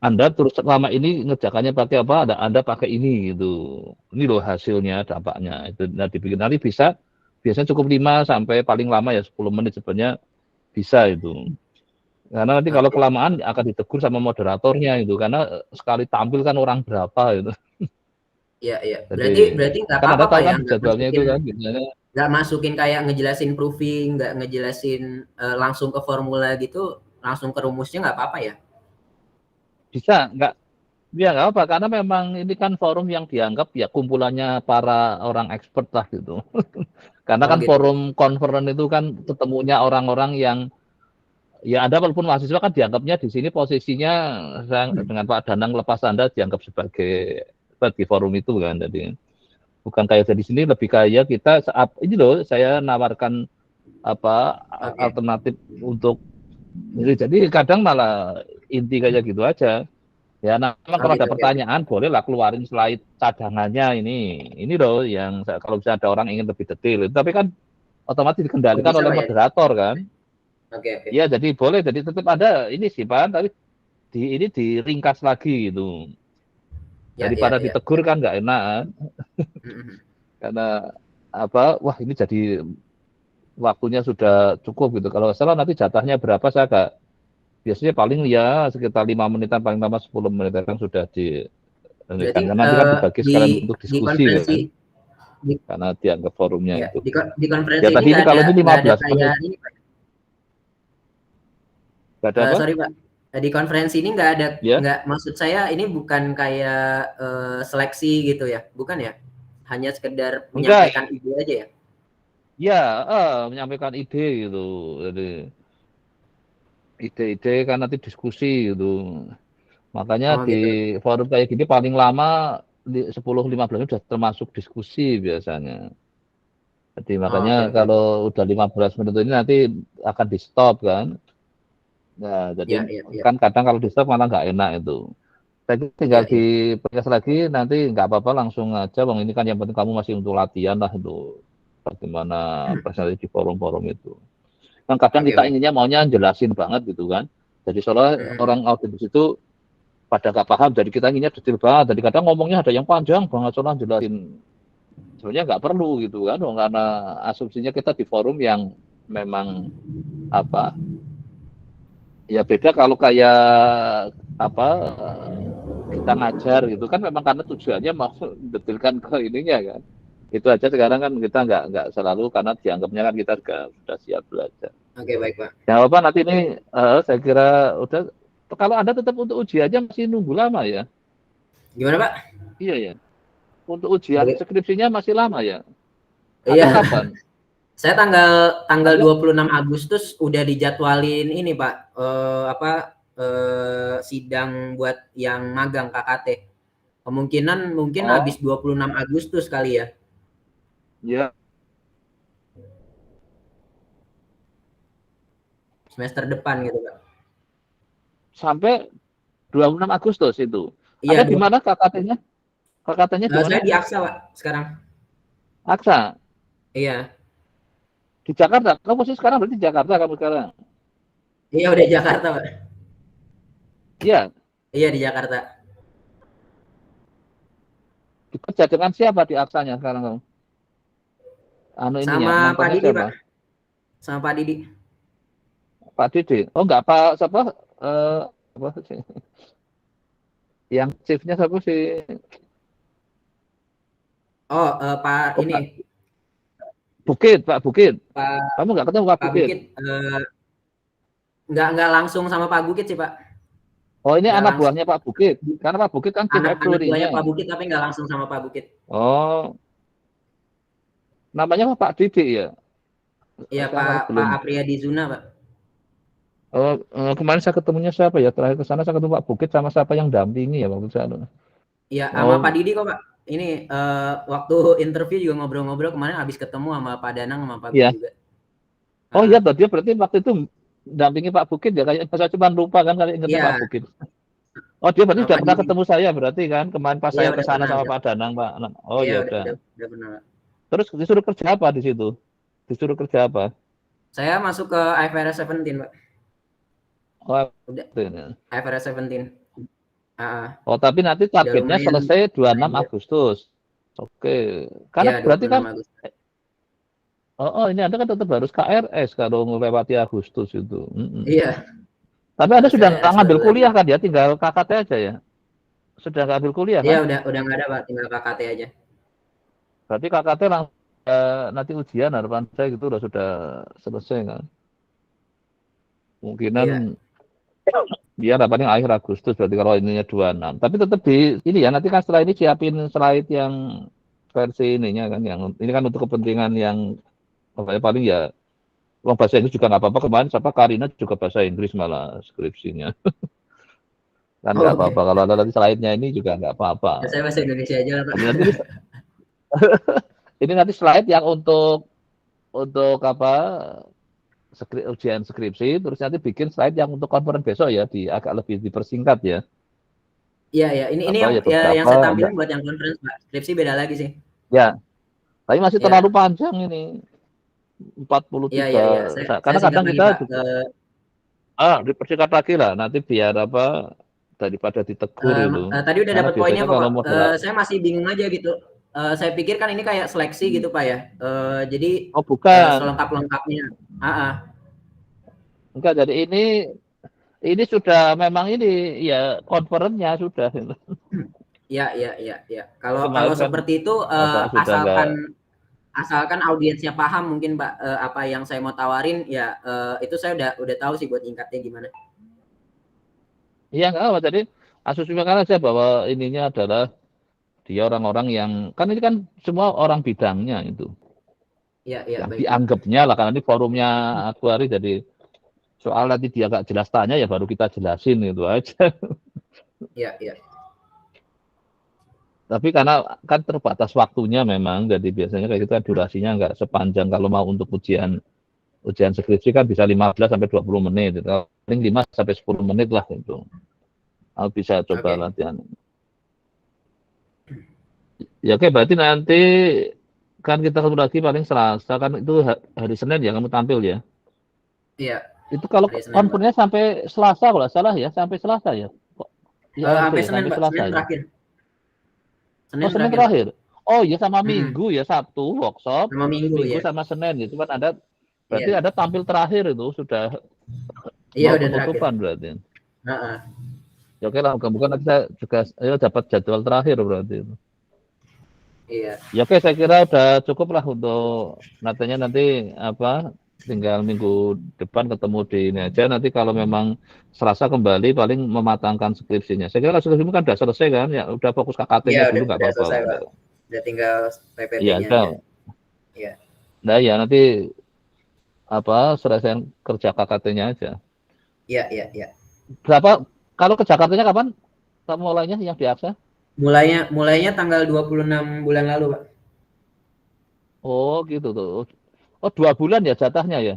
Anda terus selama ini ngerjakannya pakai apa? Anda pakai ini gitu. Ini loh hasilnya, dampaknya. Itu nanti dibikin nanti bisa biasanya cukup 5 sampai paling lama ya 10 menit sebenarnya bisa itu. Karena nanti kalau kelamaan akan ditegur sama moderatornya itu, karena sekali tampil kan orang berapa itu. Iya, iya. Berarti nggak apa-apa kan ya, jadwalnya itu kan nggak masukin kayak ngejelasin proofing, nggak ngejelasin langsung ke formula gitu, langsung ke rumusnya nggak apa-apa ya? Bisa, nggak apa, karena memang ini kan forum yang dianggap ya kumpulannya para orang expert lah gitu. Karena kan gitu. Forum conference itu kan ketemunya orang-orang yang ya Anda walaupun mahasiswa kan dianggapnya di sini posisinya dengan Pak Danang lepas Anda dianggap sebagai di forum itu kan. Jadi bukan kayak di sini, lebih kayak kita saat ini loh saya nawarkan alternatif untuk jadi kadang malah inti kayak gitu aja. Ya, memang kalau ada pertanyaan bolehlah keluarin slide cadangannya ini loh yang kalau bisa ada orang ingin lebih detail. Tapi kan otomatis dikendalikan oleh moderator kan. Ya, jadi boleh, jadi tetap ada ini sih Pak, tapi ini diringkas lagi gitu. Daripada ditegur kan nggak enak kan. Karena wah ini jadi waktunya sudah cukup gitu. Kalau salah nanti jatahnya berapa saya agak biasanya paling ya sekitar 5 menitan, paling lama 10 menit kan sudah karena nanti kan dibagi sekalian untuk diskusi kan. Karena dianggap forumnya itu. Di konferensi ya, tadi ini kalau ini 15 menit. Sorry Pak, di konferensi ini nggak ada, nggak, maksud saya ini bukan kayak seleksi gitu ya, bukan ya? Hanya sekedar menyampaikan ide aja ya? Ya, menyampaikan ide gitu. Jadi ide-ide kan nanti diskusi gitu. Makanya di forum kayak gini paling lama 10-15 menit sudah termasuk diskusi biasanya. Jadi makanya kalau udah 15 menit ini nanti akan di stop kan. Nah, jadi kan kadang kalau di stop malah nggak enak itu. Saya tinggal di podcast lagi, nanti nggak apa-apa langsung aja, Bang. Ini kan yang penting kamu masih untuk latihan lah itu. Bagaimana presentasi di forum-forum itu. Kan kadang kita inginnya maunya jelasin banget gitu kan. Jadi soalnya orang audiens itu pada nggak paham, jadi kita inginnya detail banget. Jadi kadang ngomongnya ada yang panjang banget soalnya jelasin. Sebenarnya nggak perlu gitu kan, karena asumsinya kita di forum yang memang ya beda kalau kayak kita ngajar gitu kan, memang karena tujuannya mau detailkan ke ininya kan. Itu aja. Sekarang kan kita nggak selalu, karena dianggapnya kan kita sudah siap belajar. Oke, baik Pak. Ya apa nanti ini saya kira udah. Kalau Anda tetap untuk ujiannya masih nunggu lama ya? Gimana Pak? Iya ya. Untuk ujian skripsinya masih lama ya? Iya. Kapan? Saya tanggal 26 Agustus udah dijadwalin ini Pak, sidang buat yang magang KKT. Kemungkinan mungkin habis 26 Agustus kali ya. Ya. Semester depan gitu Pak. Sampai 26 Agustus itu. Iya, ada di mana KKT-nya? KKT-nya di mana? Saya di Aksa Pak sekarang. Aksa? Iya. Di Jakarta? Kamu posisi sekarang berarti di Jakarta kamu sekarang? Iya, udah Jakarta Pak. Iya? Iya, di Jakarta. Kerja dengan siapa di Aksanya sekarang kamu? Sama Pak Didi Pak. Sama Pak Didi. Pak Didi? Oh enggak, Pak siapa? Apa sih? Yang chiefnya siapa sih? Oh, Pak ini. Bukit, Pak Bukit. Pak, kamu nggak ketemu Pak Bukit? Nggak langsung sama Pak Bukit sih Pak. Oh, ini anak buahnya Pak Bukit. Karena Pak Bukit kan anak buahnya Pak Bukit, tapi nggak langsung sama Pak Bukit. Oh, namanya Pak Didi ya? Iya, Pak Apriyadi Zuna Pak. Oh, kemarin saya ketemunya siapa ya? Terakhir ke sana saya ketemu Pak Bukit sama siapa yang dampingi ya waktu saya. Iya, sama Pak Didi kok Pak. Ini waktu interview juga ngobrol-ngobrol kemarin, habis ketemu sama Pak Danang sama Pak Bukit juga. Oh iya, dia berarti waktu itu dampingi Pak Bukit ya, kayak saya cuma lupa kan kali ingat Pak Bukit. Oh, dia berarti sudah pernah ketemu saya berarti kan kemarin pas saya ke sana sama Pak Danang, Pak. Oh iya, udah benar. Terus disuruh kerja apa di situ? Disuruh kerja apa? Saya masuk ke IFRS 17, Pak. Oh, udah. IFRS 17. Oh, tapi nanti targetnya selesai 26 Agustus. Oke. Karena ya, berarti kan ini Anda kan tetap harus KRS kalau melewati Agustus itu. Iya. Tapi Anda sudah ngambil kuliah kan ya, tinggal KKT aja ya? Sudah ngambil kuliah kan? Iya, udah nggak ada Pak, tinggal KKT aja. Berarti KKT langsung nanti ujian harapan saya gitu sudah selesai kan? Mungkinan dia harapannya akhir Agustus, berarti kalau ininya 26. Tapi tetap di ini ya, nanti kan setelah ini siapin slide yang versi ininya kan, yang ini kan untuk kepentingan yang paling ya bahasa Inggris juga nggak apa-apa. Kemarin siapa Karina juga bahasa Inggris malah skripsinya. Kan nggak apa-apa. Kalau ada nanti slide-nya ini juga nggak apa-apa. Saya bahasa Indonesia aja lah, Pak. Ini nanti slide yang untuk apa ujian skripsi, terus nanti bikin slide yang untuk konferen besok ya, agak lebih dipersingkat ya. Iya. Ini yang saya tampilin buat yang conference, Pak. Skripsi beda lagi sih. Ya. Tapi masih terlalu panjang ini. 43. Iya. Karena kadang kita juga dipersingkat lagi lah, nanti biar apa daripada ditegur itu. Tadi udah dapat poinnya Pak. Saya masih bingung aja gitu. Saya pikir kan ini kayak seleksi gitu Pak ya. Jadi bukan. Selengkap-lengkapnya. Enggak, jadi ini sudah memang ini ya konferennya sudah. Iya. Kalau seperti itu asalkan audiensnya paham mungkin Pak apa yang saya mau tawarin ya itu saya udah tahu sih buat tingkatnya gimana. Iya enggak apa, jadi asumsikan aja bahwa ininya adalah dia orang-orang yang kan ini kan semua orang bidangnya itu. Iya. Yang dianggapnya lah karena ini forumnya aktuari, jadi soal nanti dia nggak jelas tanya ya baru kita jelasin itu aja. Iya. Tapi karena kan terbatas waktunya memang, jadi biasanya kayak gitu kan durasinya nggak sepanjang kalau mau untuk ujian skripsi kan bisa 15 sampai 20 menit. Gitu. Paling 5 sampai 10 menit lah itu. Bisa coba latihan. Ya oke, berarti nanti kan kita ketemu lagi paling Selasa, kan itu hari Senin ya kamu tampil ya? Iya. Itu kalau konferensinya sampai Selasa kalau salah ya, sampai Selasa ya? Sampai Senin, Pak. Senin terakhir. Senin terakhir. Oh iya, sama Minggu ya, Sabtu workshop, sama Minggu ya. sama Senin gitu kan ada. Berarti ada tampil terakhir itu sudah. Iya udah terakhir. Berarti. Ya oke lah, bukan nanti saya juga dapat jadwal terakhir berarti itu. Iya. Ya oke, saya kira udah cukup lah untuk nanti apa, tinggal minggu depan ketemu di ini aja. Nanti kalau memang Selasa kembali paling mematangkan skripsinya. Saya kira skripsimu kan udah selesai kan, ya udah fokus KKT-nya dulu nggak apa-apa. Udah tinggal PPT-nya. Iya. Nah ya nanti apa selesai kerja KKT-nya aja. Iya. Berapa kalau ke Jakartanya kapan? Kamu mulainya yang di AXA? Mulainya tanggal 26 bulan lalu, Pak. Oh, gitu tuh. Oh, 2 bulan ya jatahnya ya?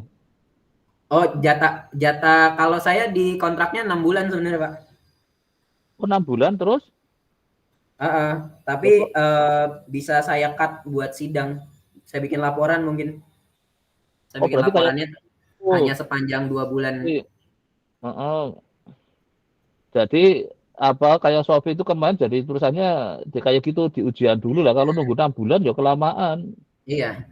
Oh, jatah kalau saya di kontraknya 6 bulan sebenarnya, Pak. Oh, 6 bulan terus? Tapi bisa saya cut buat sidang. Saya bikin laporan mungkin. Saya bikin laporannya hanya sepanjang 2 bulan. Jadi apa kayak Sofi itu kemarin jadi tulisannya kayak gitu di ujian dulu lah, kalau nunggu 6 bulan ya kelamaan. Iya.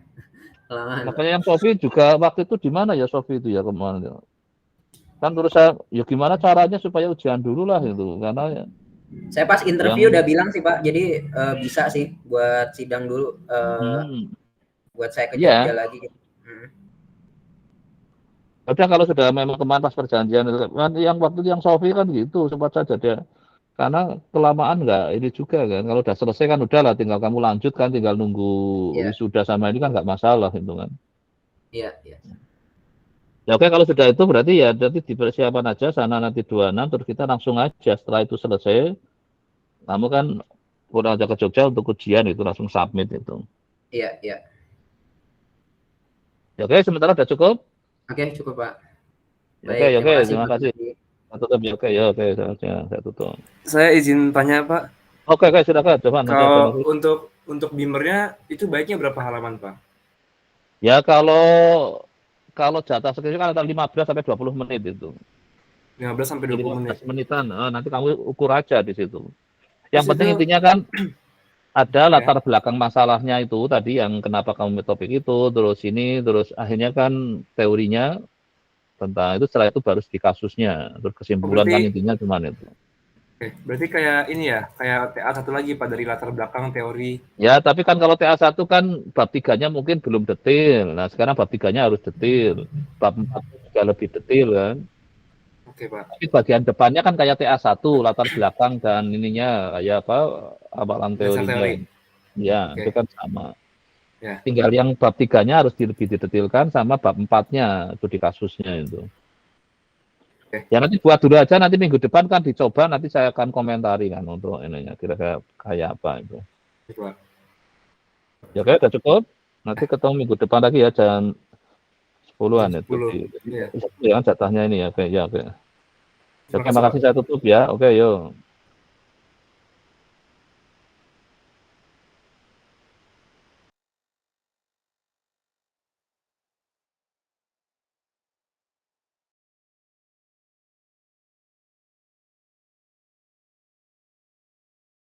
Kelamaan. Makanya yang Sofi juga waktu itu di mana ya Sofi itu ya kemarin ya. Kan terus saya ya gimana caranya supaya ujian dulu lah itu karena ya. Saya pas interview udah bilang sih Pak, jadi bisa sih buat sidang dulu buat saya ke Jogja lagi gitu. Udah kalau sudah memang kemarin pas perjanjian kan yang waktu yang Sofi kan gitu sempat saja dia karena kelamaan nggak ini juga kan, kalau udah selesai kan udah lah tinggal kamu lanjut kan, tinggal nunggu wisuda sama ini kan nggak masalah itu kan. Iya. Ya oke, kalau sudah itu berarti ya nanti dipersiapkan aja sana nanti 26 terus kita langsung aja setelah itu selesai kamu kan pulang aja ke Jogja untuk ujian itu langsung submit itu. Iya. Ya, oke, sementara udah cukup? Oke, cukup Pak. Baik, oke, terima kasih. Tutup ya, oke, saya tutup. Saya izin tanya Pak. Oke, silakan. Coba. Kalau untuk beamernya itu baiknya berapa halaman Pak? Ya kalau jatah skripsi kan antara 15 sampai 20 menit itu. 15 sampai 20 menitan. Nanti kamu ukur aja di situ. Yang penting intinya kan ada latar belakang masalahnya itu tadi yang kenapa kamu topik itu, terus akhirnya kan teorinya tentang itu, setelah itu baru di kasusnya, terus kesimpulan kan intinya cuma itu. Oke, berarti kayak ini ya, kayak TA1 lagi Pak, dari latar belakang teori. Ya, tapi kan kalau TA1 kan bab 3-nya mungkin belum detail. Nah, sekarang bab 3-nya harus detail. Bab 4 juga lebih detail kan. Oke, Pak. Tapi bagian depannya kan kayak TA1, latar belakang dan ininya kayak apa, amalan teorinya. Ya, itu kan sama. Ya. Tinggal yang bab 3-nya harus lebih didetailkan sama bab 4-nya itu di kasusnya itu. Ya nanti buat dulu aja, nanti minggu depan kan dicoba, nanti saya akan komentari kan untuk ininya kira-kira kayak apa itu. Ya oke, udah cukup. Nanti ketemu minggu depan lagi ya, jam 10-an itu. Ya, jatahnya ini ya, oke ya, oke. Oke, makasih, saya tutup ya. Oke, yuk.